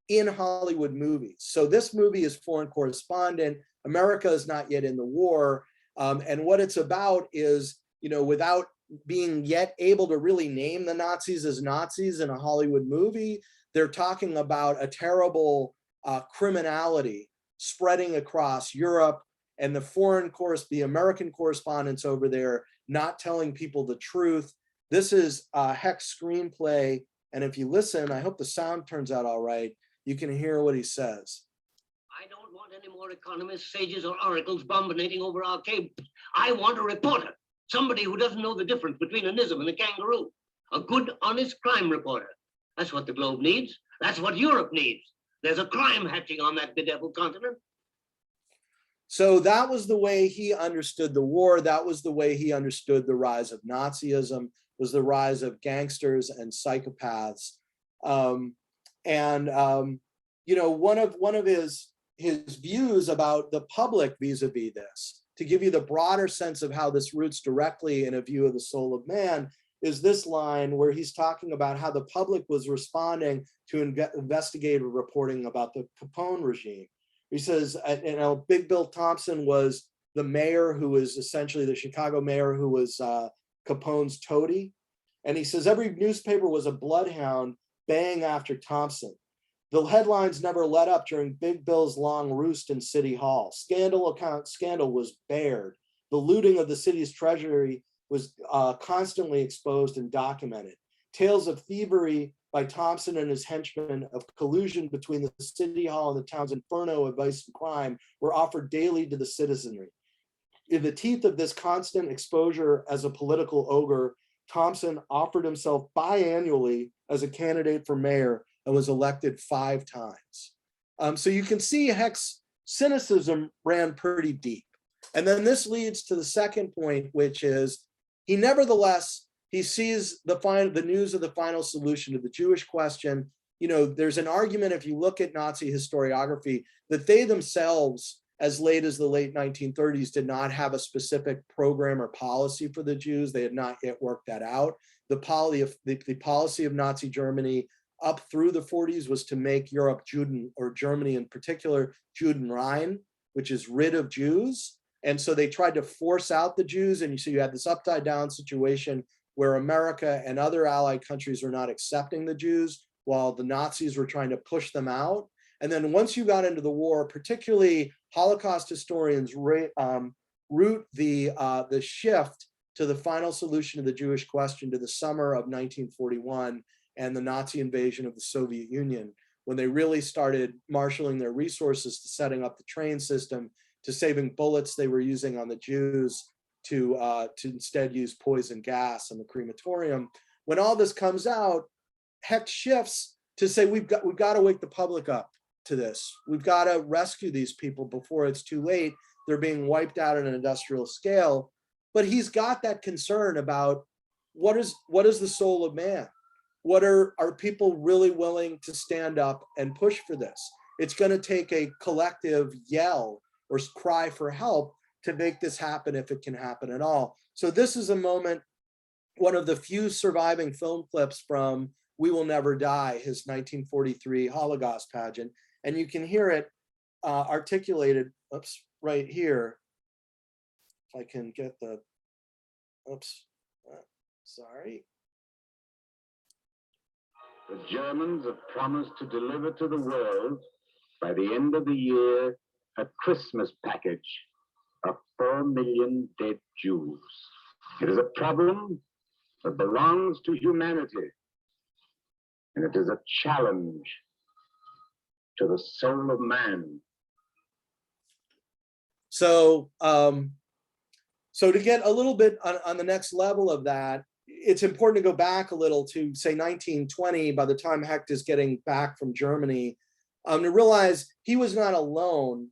in Hollywood movies. So this movie is Foreign Correspondent. America is not yet in the war. And what it's about is, you know, without being yet able to really name the Nazis as Nazis in a Hollywood movie, they're talking about a terrible criminality spreading across Europe, and the American correspondents over there not telling people the truth. This is Hecht's screenplay, and if you listen, I hope the sound turns out all right, you can hear what he says. I don't want any more economists, sages, or oracles bombarding over our cables. I want a reporter, somebody who doesn't know the difference between a nizam and a kangaroo. A good, honest crime reporter. That's what the globe needs. That's what Europe needs. There's a crime hatching on that bedeviled continent. So that was the way he understood the war. That was the way he understood the rise of Nazism, was the rise of gangsters and psychopaths. You know, one of his views about the public vis-a-vis this, to give you the broader sense of how this roots directly in a view of the soul of man, is this line where he's talking about how the public was responding to investigative reporting about the Capone regime. He says, you know, Big Bill Thompson was the mayor who was essentially the Chicago mayor who was Capone's toady. And he says every newspaper was a bloodhound baying after Thompson. The headlines never let up during Big Bill's long roost in City Hall. Scandal was bared. The looting of the city's treasury was constantly exposed and documented. Tales of thievery by Thompson and his henchmen, of collusion between the City Hall and the town's inferno of vice and crime, were offered daily to the citizenry. In the teeth of this constant exposure as a political ogre, Thompson offered himself biannually as a candidate for mayor and was elected 5 times. So you can see Hecht's cynicism ran pretty deep. And then this leads to the second point, which is he sees the news of the final solution to the Jewish question. You know, there's an argument, if you look at Nazi historiography, that they themselves, as late as the late 1930s, did not have a specific program or policy for the Jews. They had not yet worked that out. The policy of Nazi Germany up through the 40s was to make Europe Juden, or Germany in particular, Judenrein, which is rid of Jews. And so they tried to force out the Jews. And so you had this upside down situation where America and other allied countries were not accepting the Jews while the Nazis were trying to push them out. And then once you got into the war, particularly Holocaust historians root the shift to the final solution of the Jewish question to the summer of 1941 and the Nazi invasion of the Soviet Union, when they really started marshaling their resources to setting up the train system, to saving bullets they were using on the Jews, to instead use poison gas in the crematorium. When all this comes out, Hecht shifts to say we've got to wake the public up to this. We've got to rescue these people before it's too late. They're being wiped out on an industrial scale. But he's got that concern about what is the soul of man? What are people really willing to stand up and push for this? It's going to take a collective yell or cry for help to make this happen, if it can happen at all. So this is a moment, one of the few surviving film clips from We Will Never Die, his 1943 Holocaust pageant. And you can hear it articulated, right here. If I can get the, sorry. The Germans have promised to deliver to the world by the end of the year a Christmas package of 4 million dead Jews. It is a problem that belongs to humanity, and it is a challenge to the soul of man. So, so to get a little bit on the next level of that, it's important to go back a little to say 1920, by the time Hecht is getting back from Germany, to realize he was not alone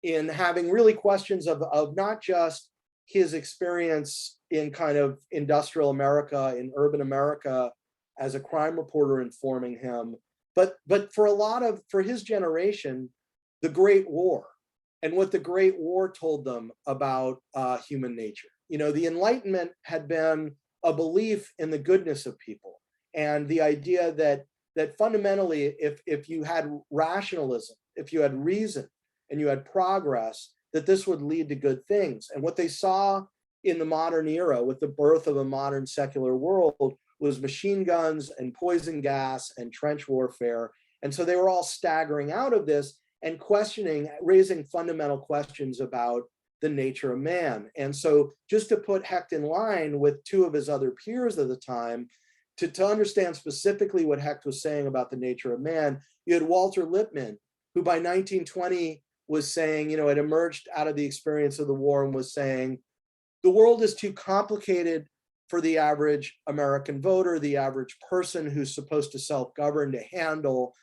in having really questions of not just his experience in kind of industrial America, in urban America as a crime reporter informing him, but for his generation, the Great War and what the Great War told them about human nature. You know, the Enlightenment had been a belief in the goodness of people, and the idea that fundamentally, if you had rationalism, if you had reason, and you had progress, that this would lead to good things. And what they saw in the modern era with the birth of a modern secular world was machine guns and poison gas and trench warfare. And so they were all staggering out of this and raising fundamental questions about the nature of man. And so just to put Hecht in line with two of his other peers at the time, to understand specifically what Hecht was saying about the nature of man, you had Walter Lippmann, who by 1920 was saying, had emerged out of the experience of the war and was saying, the world is too complicated for the average American voter, the average person who's supposed to self-govern to handle.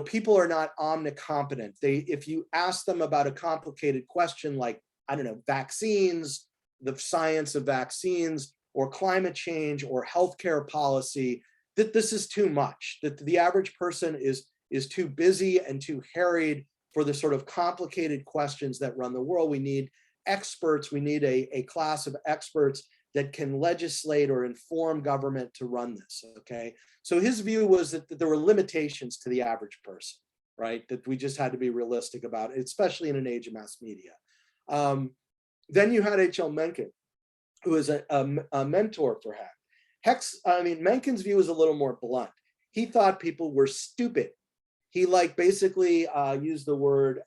People are not omnicompetent. If you ask them about a complicated question like, I don't know, vaccines, the science of vaccines, or climate change, or healthcare policy, that this is too much, that the average person is too busy and too harried for the sort of complicated questions that run the world. We need experts. We need a class of experts that can legislate or inform government to run this, okay? So his view was that there were limitations to the average person, right? That we just had to be realistic about it, especially in an age of mass media. Then you had H.L. Mencken, who was a mentor for Hecht. Mencken's view was a little more blunt. He thought people were stupid. He basically used the word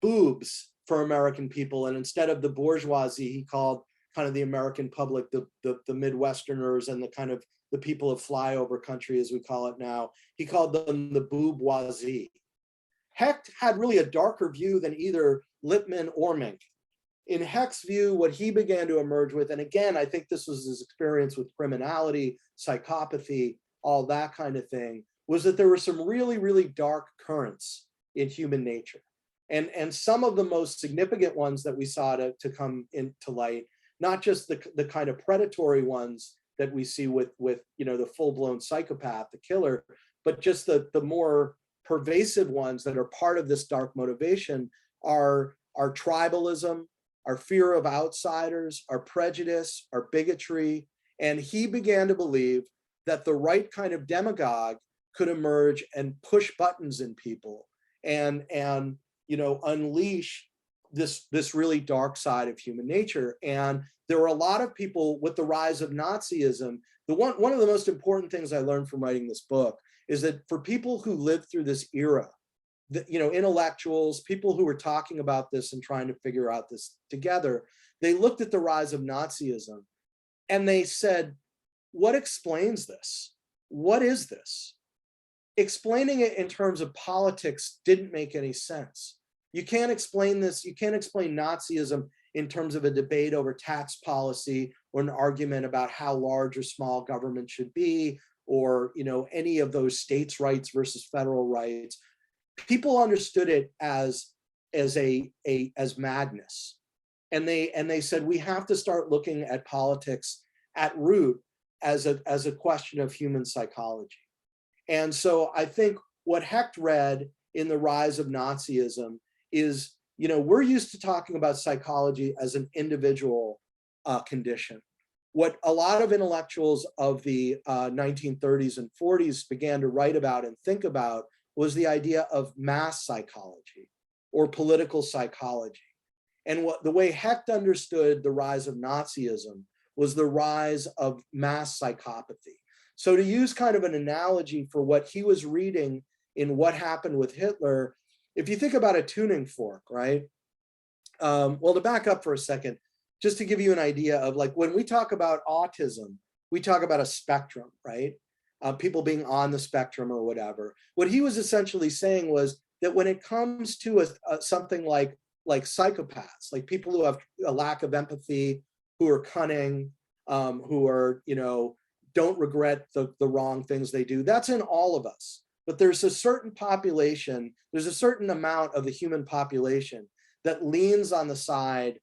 boobs for American people. And instead of the bourgeoisie, he called kind of the American public, the Midwesterners and the kind of the people of flyover country, as we call it now, he called them the bourgeoisie. Hecht had really a darker view than either Lippmann or Mencken. In Hecht's view, what he began to emerge with, and again, I think this was his experience with criminality, psychopathy, all that kind of thing, was that there were some really, really dark currents in human nature. And some of the most significant ones that we saw to come into light, not just the kind of predatory ones that we see with the full-blown psychopath, the killer, but just the more pervasive ones that are part of this dark motivation are tribalism, our fear of outsiders, our prejudice, our bigotry. And he began to believe that the right kind of demagogue could emerge and push buttons in people and unleash this really dark side of human nature. And there were a lot of people with the rise of Nazism. One of the most important things I learned from writing this book is that for people who lived through this era, intellectuals, people who were talking about this and trying to figure out this together, they looked at the rise of Nazism and they said, what explains this? What is this? Explaining it in terms of politics didn't make any sense. You can't explain this. You can't explain Nazism in terms of a debate over tax policy or an argument about how large or small government should be, or any of those states' rights versus federal rights. People understood it as madness, and they said we have to start looking at politics at root as a question of human psychology. And so I think what Hecht read in the rise of Nazism is, we're used to talking about psychology as an individual condition. What a lot of intellectuals of the 1930s and 40s began to write about and think about was the idea of mass psychology or political psychology. And the way Hecht understood the rise of Nazism was the rise of mass psychopathy. So to use kind of an analogy for what he was reading in what happened with Hitler, if you think about a tuning fork, right? Well, to back up for a second, just to give you an idea of like, when we talk about autism, we talk about a spectrum, right? People being on the spectrum or whatever. What he was essentially saying was that when it comes to something like psychopaths, like people who have a lack of empathy, who are cunning, who are, don't regret the wrong things they do, that's in all of us. But there's a certain population, there's a certain amount of the human population that leans on the side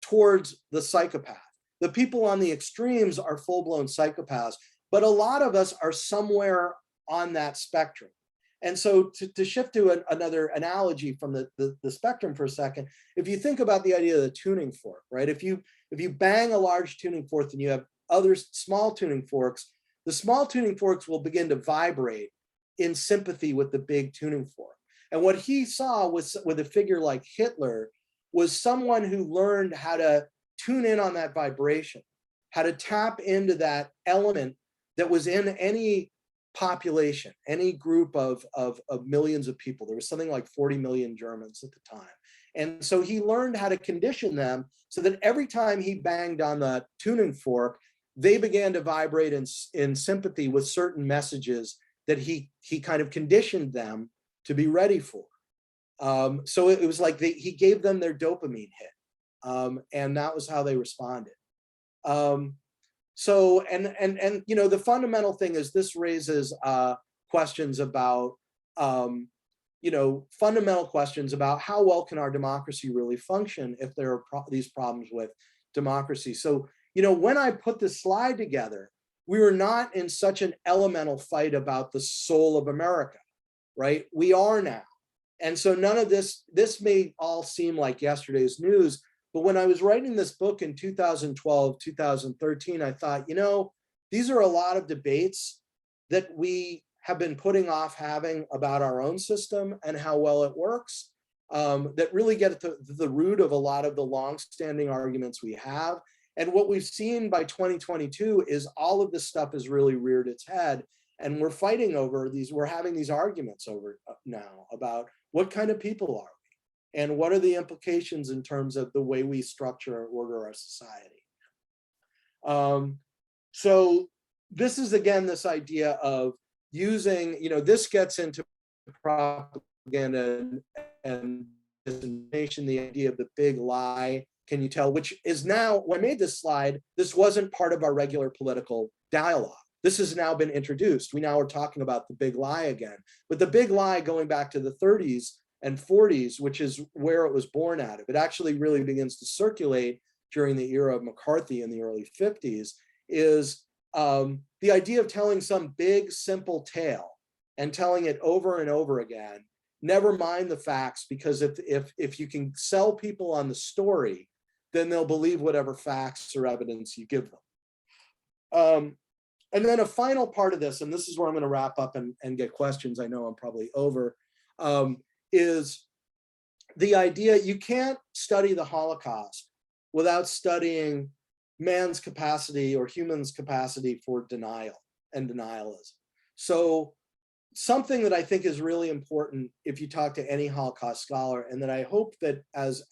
towards the psychopath. The people on the extremes are full-blown psychopaths, but a lot of us are somewhere on that spectrum. And so to shift to another analogy from the spectrum for a second, if you think about the idea of the tuning fork, right? If you bang a large tuning fork and you have other small tuning forks, the small tuning forks will begin to vibrate in sympathy with the big tuning fork. And what he saw was with a figure like Hitler was someone who learned how to tune in on that vibration, how to tap into that element that was in any population, any group of millions of people. There was something like 40 million Germans at the time. And so he learned how to condition them so that every time he banged on the tuning fork, they began to vibrate in sympathy with certain messages that he kind of conditioned them to be ready for. So it was like he gave them their dopamine hit, and that was how they responded. So the fundamental thing is this raises questions about fundamental questions about how well can our democracy really function if there are these problems with democracy. So when I put this slide together, we were not in such an elemental fight about the soul of America, right? We are now. And so none of this may all seem like yesterday's news, but when I was writing this book in 2012, 2013, I thought, these are a lot of debates that we have been putting off having about our own system and how well it works, that really get to the root of a lot of the longstanding arguments we have. And what we've seen by 2022 is all of this stuff has really reared its head. And we're fighting over we're having these arguments over now about what kind of people are we? And what are the implications in terms of the way we structure and order our society? So this is, again, this idea of using, this gets into propaganda and disinformation, the idea of the big lie. Can you tell? Which is now, when I made this slide, this wasn't part of our regular political dialogue. This has now been introduced. We now are talking about the big lie again. But the big lie going back to the 30s and 40s, which is where it was born out of, it actually really begins to circulate during the era of McCarthy in the early 50s, is the idea of telling some big, simple tale and telling it over and over again, never mind the facts, because if you can sell people on the story, then they'll believe whatever facts or evidence you give them. And then a final part of this, and this is where I'm going to wrap up and get questions. I know I'm probably over, is the idea you can't study the Holocaust without studying man's capacity or humans' capacity for denial and denialism. So something that I think is really important if you talk to any Holocaust scholar, and that I hope that as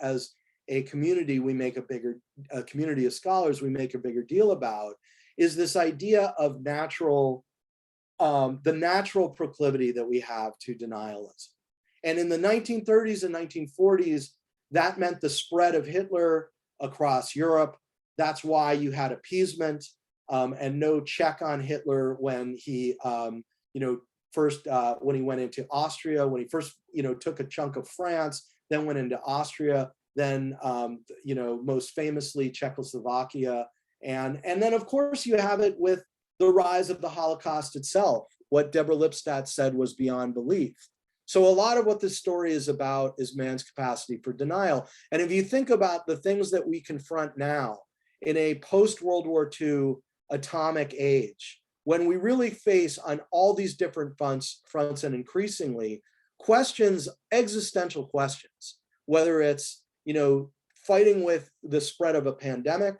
a community we make a community of scholars we make a bigger deal about, is this idea of the natural proclivity that we have to denialism. And in the 1930s and 1940s, that meant the spread of Hitler across Europe. That's why you had appeasement and no check on Hitler when he, first when he went into Austria, when he first, took a chunk of France, then went into Austria, then, most famously Czechoslovakia. And then, of course, you have it with the rise of the Holocaust itself. What Deborah Lipstadt said was beyond belief. So a lot of what this story is about is man's capacity for denial. And if you think about the things that we confront now in a post-World War II atomic age, when we really face on all these different fronts and increasingly questions, existential questions, whether it's, fighting with the spread of a pandemic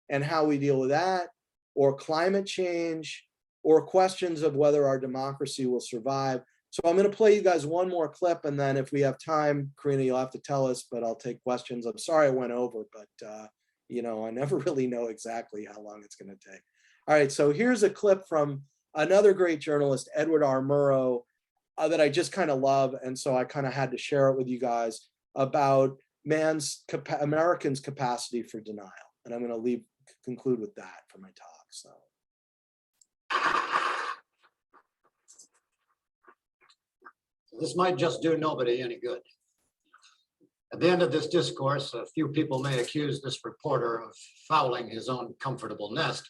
and how we deal with that, or climate change, or questions of whether our democracy will survive. So I'm going to play you guys one more clip, and then if we have time, Carina, you'll have to tell us, but I'll take questions. I'm sorry I went over, but I never really know exactly how long it's going to take. All right, so here's a clip from another great journalist, Edward R. Murrow, that I just kind of love, and so I kind of had to share it with you guys about Americans' capacity for denial. And I'm going to conclude with that for my talk. So. This might just do nobody any good. At the end of this discourse, a few people may accuse this reporter of fouling his own comfortable nest,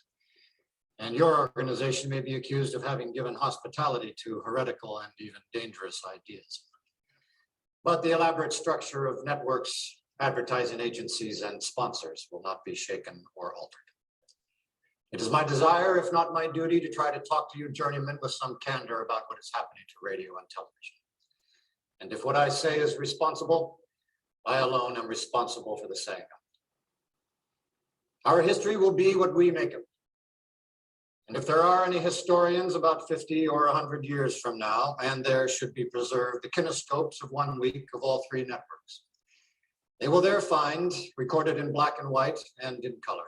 and your organization may be accused of having given hospitality to heretical and even dangerous ideas. But the elaborate structure of networks, advertising agencies, and sponsors will not be shaken or altered. It is my desire, if not my duty, to try to talk to you journeymen with some candor about what is happening to radio and television. And if what I say is responsible, I alone am responsible for the saying of it. Our history will be what we make of it. And if there are any historians about 50 or 100 years from now, and there should be preserved the kinescopes of 1 week of all 3 networks, they will there find, recorded in black and white and in color,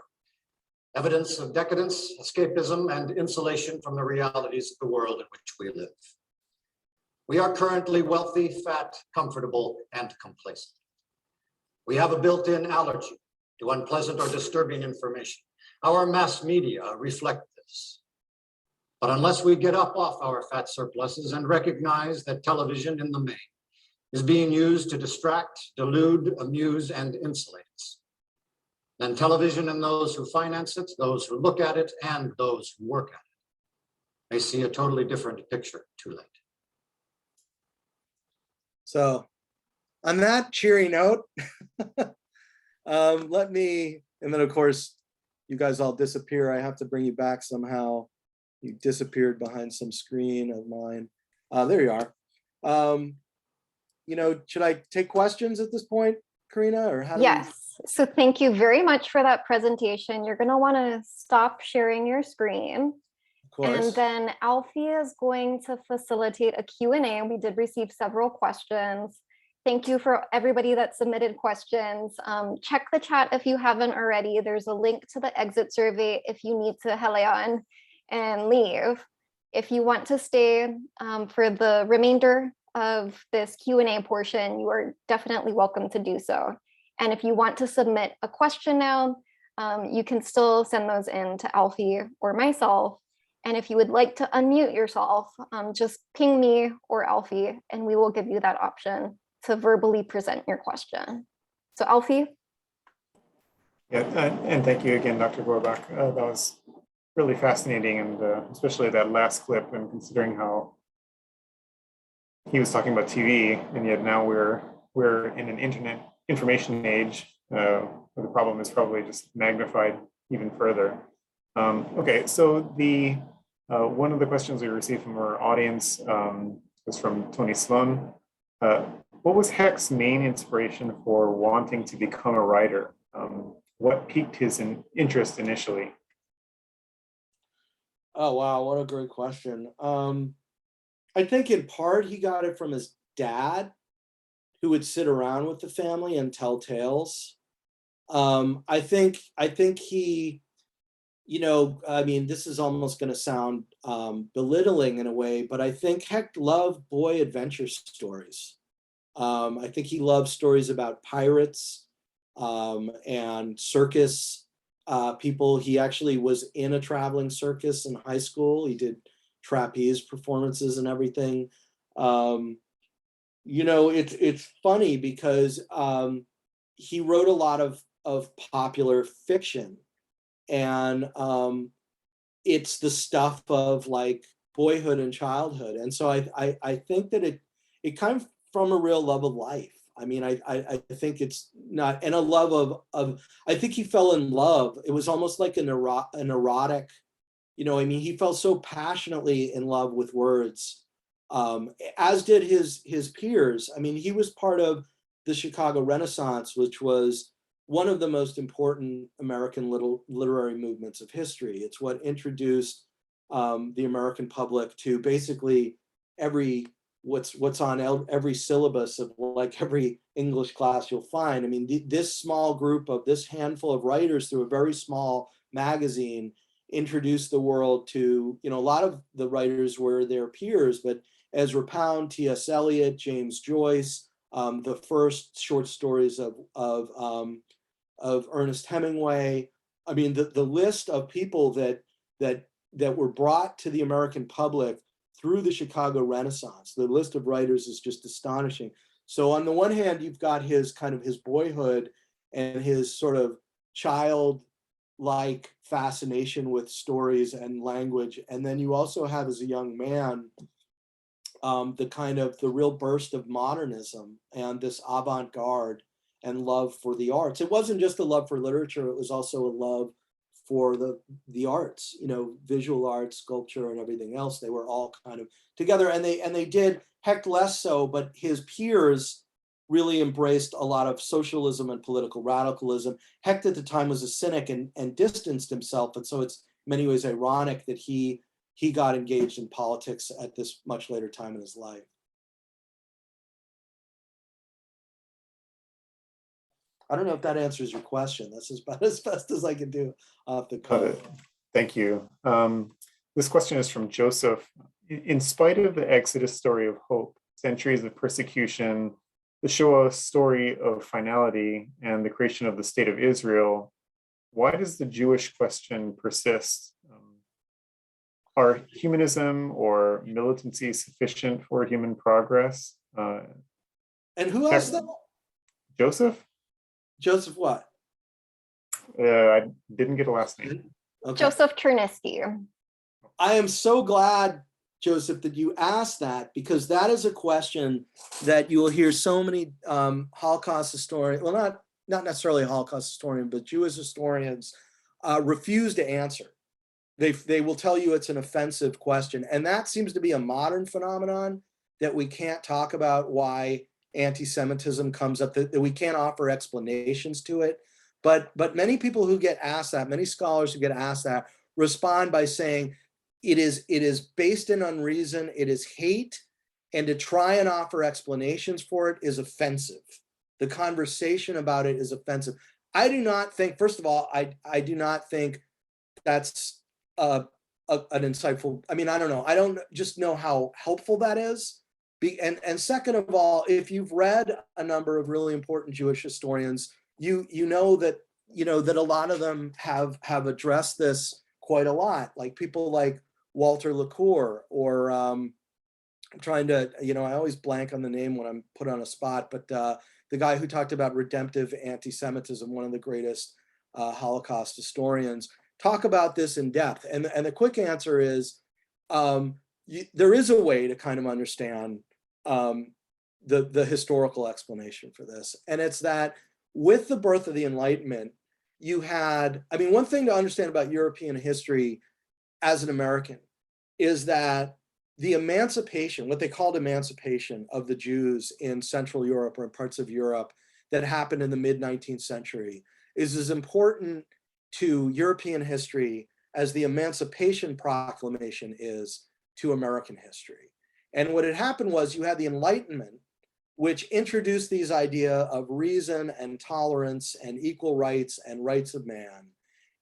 evidence of decadence, escapism, and insulation from the realities of the world in which we live. We are currently wealthy, fat, comfortable, and complacent. We have a built-in allergy to unpleasant or disturbing information. Our mass media reflect this. But unless we get up off our fat surpluses and recognize that television in the main is being used to distract, delude, amuse, and insulate us, then television and those who finance it, those who look at it, and those who work at it may see a totally different picture too late. So on that cheery note, and then of course, you guys all disappear. I have to bring you back somehow. You disappeared behind some screen of mine. There you are. Should I take questions at this point, Carina, or how do Yes. So thank you very much for that presentation. You're going to want to stop sharing your screen. And then Alphie is going to facilitate a Q&A. We did receive several questions. Thank you for everybody that submitted questions. Check the chat if you haven't already. There's a link to the exit survey if you need to helion and leave. If you want to stay for the remainder of this Q&A portion, you are definitely welcome to do so. And if you want to submit a question now, you can still send those in to Alphie or myself. And if you would like to unmute yourself, just ping me or Alphie, and we will give you that option to verbally present your question. So Alphie? Yeah, and thank you again, Dr. Gorbach. That was really fascinating, and especially that last clip, and considering how he was talking about TV, and yet now we're in an internet information age where the problem is probably just magnified even further. Okay, so One of the questions we received from our audience was from Tony Sloan. What was Hecht's main inspiration for wanting to become a writer? What piqued his interest initially? Oh, wow, what a great question. I think in part he got it from his dad, who would sit around with the family and tell tales. I think he, I mean, this is almost going to sound belittling in a way, but I think Hecht loved boy adventure stories. I think he loved stories about pirates and circus people. He actually was in a traveling circus in high school. He did trapeze performances and everything. It's funny because he wrote a lot of popular fiction, and it's the stuff of like boyhood and childhood. And so I think that it kind of from a real love of life. I mean, I think it's not, and a love of I think he fell in love. It was almost like an erotic, I mean, he fell so passionately in love with words, as did his peers. I mean, he was part of the Chicago Renaissance, which was one of the most important American literary movements of history. It's what introduced the American public to basically what's on every syllabus of like every English class you'll find. I mean, this small group of this handful of writers through a very small magazine introduced the world to, a lot of the writers were their peers, but Ezra Pound, T.S. Eliot, James Joyce, the first short stories of Ernest Hemingway. I mean, the list of people that were brought to the American public through the Chicago Renaissance, the list of writers is just astonishing. So on the one hand, you've got his boyhood and his sort of childlike fascination with stories and language. And then you also have, as a young man, the real burst of modernism and this avant-garde and love for the arts. It wasn't just a love for literature, it was also a love for the arts, visual arts, sculpture, and everything else. They were all kind of together, and they did, Hecht less so, but his peers really embraced a lot of socialism and political radicalism. Hecht at the time was a cynic and distanced himself, and so it's in many ways ironic that he got engaged in politics at this much later time in his life. I don't know if that answers your question. That's about as best as I can do off the cuff. Thank you. This question is from Joseph. In spite of the Exodus story of hope, centuries of persecution, the Shoah story of finality, and the creation of the state of Israel, why does the Jewish question persist? Are humanism or militancy sufficient for human progress? And who asked that? Joseph? Joseph what? I didn't get a last name. Okay. Joseph Chernisky. I am so glad, Joseph, that you asked that, because that is a question that you will hear so many Holocaust historians, well, not necessarily a Holocaust historian, but Jewish historians refuse to answer. They will tell you it's an offensive question. And that seems to be a modern phenomenon, that we can't talk about why anti-Semitism comes up, that we can't offer explanations to it. But many people who get asked that, many scholars who get asked that, respond by saying it is based in unreason, it is hate, and to try and offer explanations for it is offensive. The conversation about it is offensive. I do not think, first of all, I do not think that's an insightful, I mean, I don't know. I don't just know how helpful that is. And second of all, if you've read a number of really important Jewish historians, you know that a lot of them have addressed this quite a lot, like people like Walter Lacour, or I'm trying to, I always blank on the name when I'm put on a spot, but the guy who talked about redemptive anti-Semitism, one of the greatest Holocaust historians, talk about this in depth. And the quick answer is there is a way to kind of understand the historical explanation for this. And it's that with the birth of the Enlightenment, you had, I mean, one thing to understand about European history as an American is that the emancipation, what they called emancipation of the Jews in Central Europe or in parts of Europe that happened in the mid-19th century, is as important to European history as the Emancipation Proclamation is to American history. And what had happened was you had the Enlightenment, which introduced these idea of reason and tolerance and equal rights and rights of man.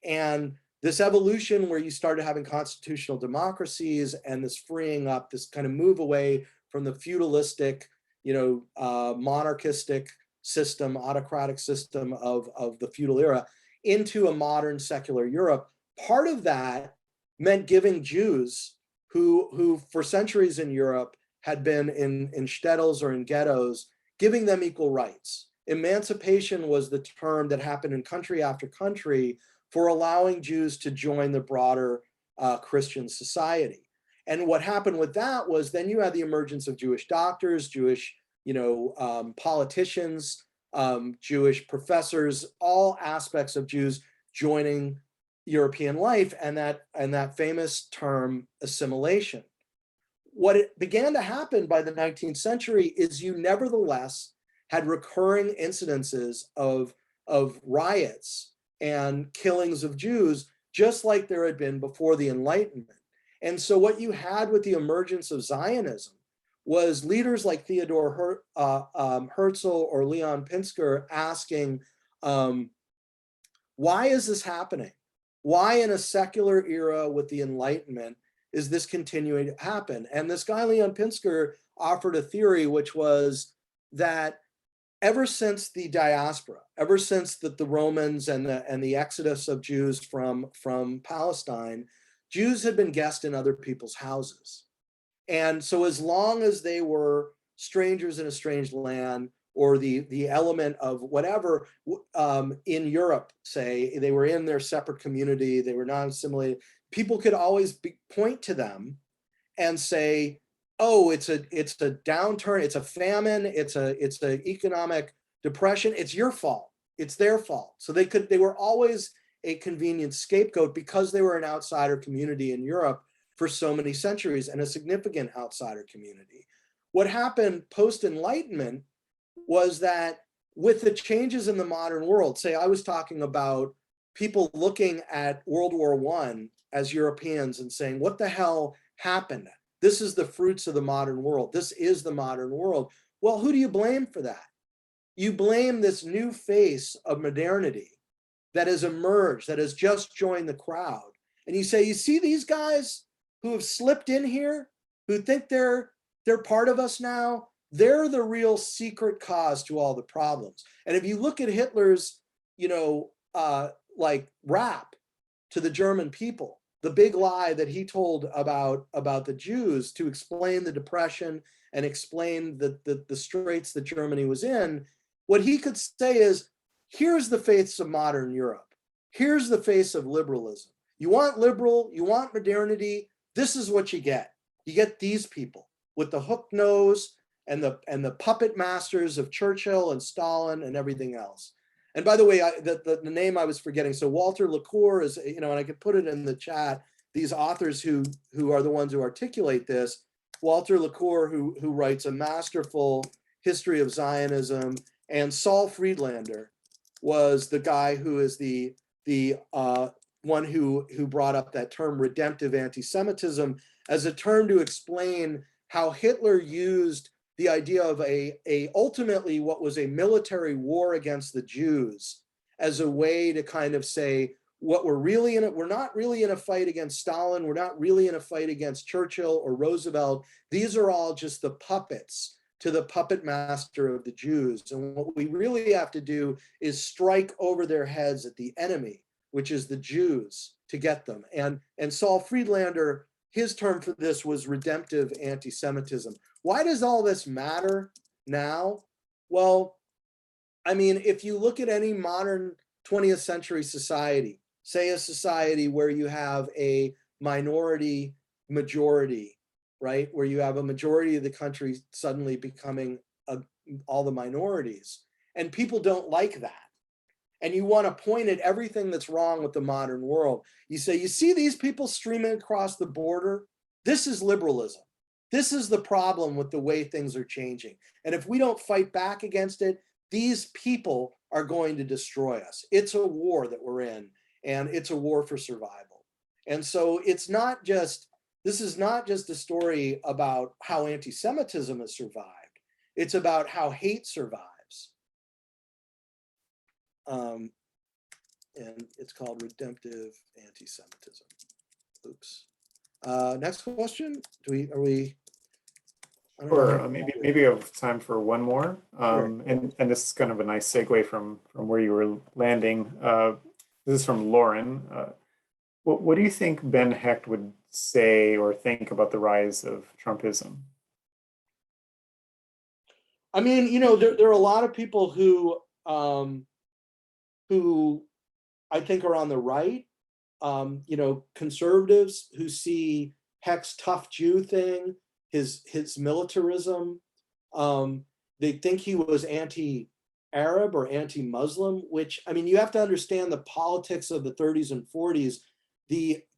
And this evolution where you started having constitutional democracies and this freeing up, this kind of move away from the feudalistic, monarchistic system, autocratic system of the feudal era into a modern secular Europe. Part of that meant giving Jews who for centuries in Europe had been in shtetls or in ghettos, giving them equal rights. Emancipation was the term that happened in country after country for allowing Jews to join the broader Christian society. And what happened with that was then you had the emergence of Jewish doctors, Jewish politicians, Jewish professors, all aspects of Jews joining European life, and that famous term assimilation. What it began to happen by the 19th century is you nevertheless had recurring incidences of riots and killings of Jews, just like there had been before the Enlightenment. And so what you had with the emergence of Zionism was leaders like Theodor Herzl or Leon Pinsker asking, why is this happening? Why in a secular era with the Enlightenment is this continuing to happen? And this guy, Leon Pinsker, offered a theory, which was that ever since the diaspora, ever since the Romans and the exodus of Jews from Palestine, Jews had been guests in other people's houses. And so as long as they were strangers in a strange land, or the element of whatever in Europe, say, they were in their separate community, they were not assimilated, people could always point to them and say, oh, it's a downturn, it's a famine, it's an economic depression, it's your fault, it's their fault. So they were always a convenient scapegoat because they were an outsider community in Europe for so many centuries and a significant outsider community. What happened post-Enlightenment was that with the changes in the modern world, say I was talking about people looking at World War I as Europeans and saying, what the hell happened? This is the fruits of the modern world. This is the modern world. Well, who do you blame for that? You blame this new face of modernity that has emerged, that has just joined the crowd. And you say, you see these guys who have slipped in here, who think they're part of us now? They're the real secret cause to all the problems. And if you look at Hitler's, rap to the German people, the big lie that he told about the Jews to explain the depression and explain the straits that Germany was in, what he could say is, here's the face of modern Europe. Here's the face of liberalism. You want liberal, you want modernity, this is what you get. You get these people with the hook nose and the puppet masters of Churchill and Stalin and everything else. And by the way, the name I was forgetting, so Walter Lacour is, and I could put it in the chat, these authors who are the ones who articulate this, Walter Lacour, who writes a masterful history of Zionism, and Saul Friedlander was the guy who is the one who brought up that term redemptive anti-Semitism as a term to explain how Hitler used the idea of ultimately what was a military war against the Jews as a way to kind of say, what we're really in it, we're not really in a fight against Stalin, we're not really in a fight against Churchill or Roosevelt. These are all just the puppets to the puppet master of the Jews. And what we really have to do is strike over their heads at the enemy, which is the Jews, to get them. And Saul Friedlander, his term for this was redemptive anti-Semitism. Why does all this matter now? Well, I mean, if you look at any modern 20th century society, say a society where you have a minority majority, right? Where you have a majority of the country suddenly becoming all the minorities, and people don't like that. And you want to point at everything that's wrong with the modern world. You say, you see these people streaming across the border? This is liberalism. This is the problem with the way things are changing. And if we don't fight back against it, these people are going to destroy us. It's a war that we're in, and it's a war for survival. And so it's not just, this is not just a story about how anti-Semitism has survived. It's about how hate survives. And it's called redemptive anti-Semitism. Oops. Next question. Are we? Or maybe we have time for one more. And this is kind of a nice segue from where you were landing. This is from Lauren. What do you think Ben Hecht would say or think about the rise of Trumpism? I mean, you know, there are a lot of people who I think are on the right. You know, conservatives who see Hecht's tough Jew thing, his militarism. They think he was anti-Arab or anti-Muslim, which, I mean, you have to understand the politics of the 30s and 40s.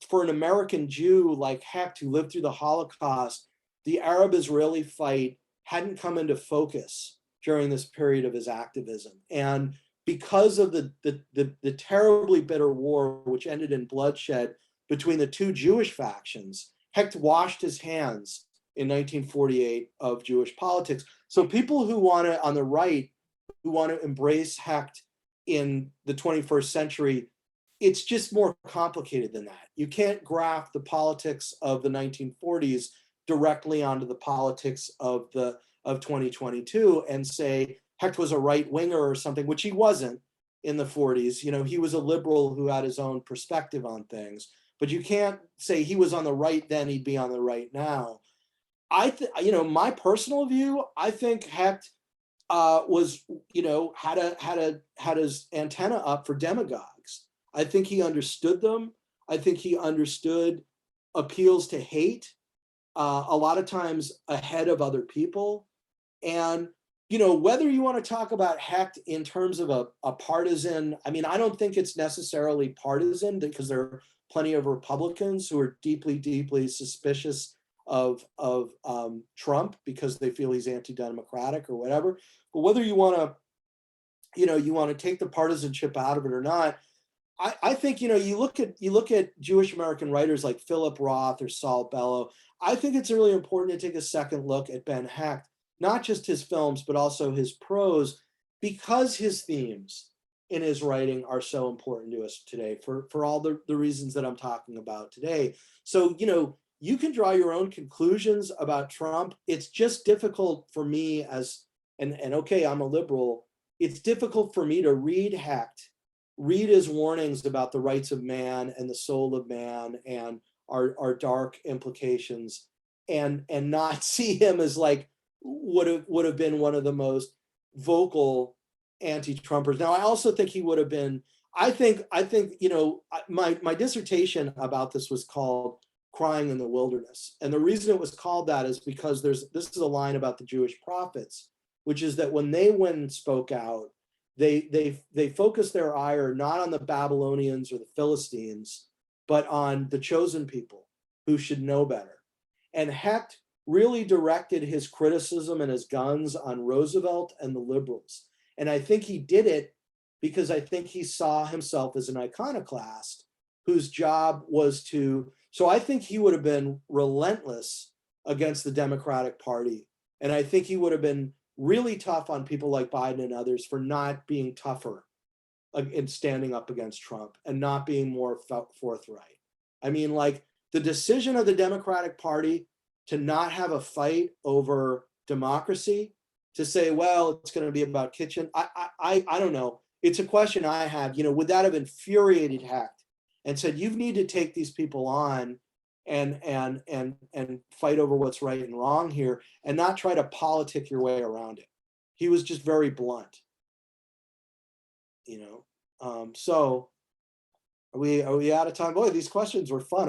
For an American Jew like Hecht, who lived through the Holocaust, the Arab-Israeli fight hadn't come into focus during this period of his activism. And because of the terribly bitter war, which ended in bloodshed between the two Jewish factions, Hecht washed his hands in 1948 of Jewish politics. So people who want to, on the right, who want to embrace Hecht in the 21st century, it's just more complicated than that. You can't graft the politics of the 1940s directly onto the politics of 2022 and say Hecht was a right winger or something, which he wasn't in the 40s. You know, he was a liberal who had his own perspective on things, but you can't say he was on the right then, he'd be on the right now. You know, my personal view, I think Hecht was, you know, had his antenna up for demagogues. I think he understood them. I think he understood appeals to hate a lot of times ahead of other people. And, you know, whether you want to talk about Hecht in terms of a partisan, I mean, I don't think it's necessarily partisan, because there are plenty of Republicans who are deeply, deeply suspicious of Trump because they feel he's anti-democratic or whatever. But whether you want to, you know, you want to take the partisanship out of it or not, I think, you know, you look at Jewish American writers like Philip Roth or Saul Bellow. I think it's really important to take a second look at Ben Hecht, not just his films, but also his prose, because his themes in his writing are so important to us today for all the reasons that I'm talking about today. So, you know, you can draw your own conclusions about Trump. It's just difficult for me and okay, I'm a liberal. It's difficult for me to read Hecht, read his warnings about the rights of man and the soul of man and our dark implications, and not see him as like would have been one of the most vocal anti-Trumpers. Now, I also think he would have been. I think you know, my dissertation about this was called "Crying in the Wilderness," and the reason it was called that is because this is a line about the Jewish prophets, which is that when they went and spoke out, they focused their ire not on the Babylonians or the Philistines, but on the chosen people who should know better. And Hecht really directed his criticism and his guns on Roosevelt and the liberals. And I think he did it because I think he saw himself as an iconoclast whose job was to, so I think he would have been relentless against the Democratic Party. And I think he would have been really tough on people like Biden and others for not being tougher in standing up against Trump and not being more forthright. I mean, like the decision of the Democratic Party to not have a fight over democracy, to say, well, it's going to be about kitchen. I don't know. It's a question I have. You know, would that have infuriated Hecht and said, you need to take these people on and fight over what's right and wrong here, and not try to politic your way around it. He was just very blunt, you know. So are we out of time? Boy, these questions were fun.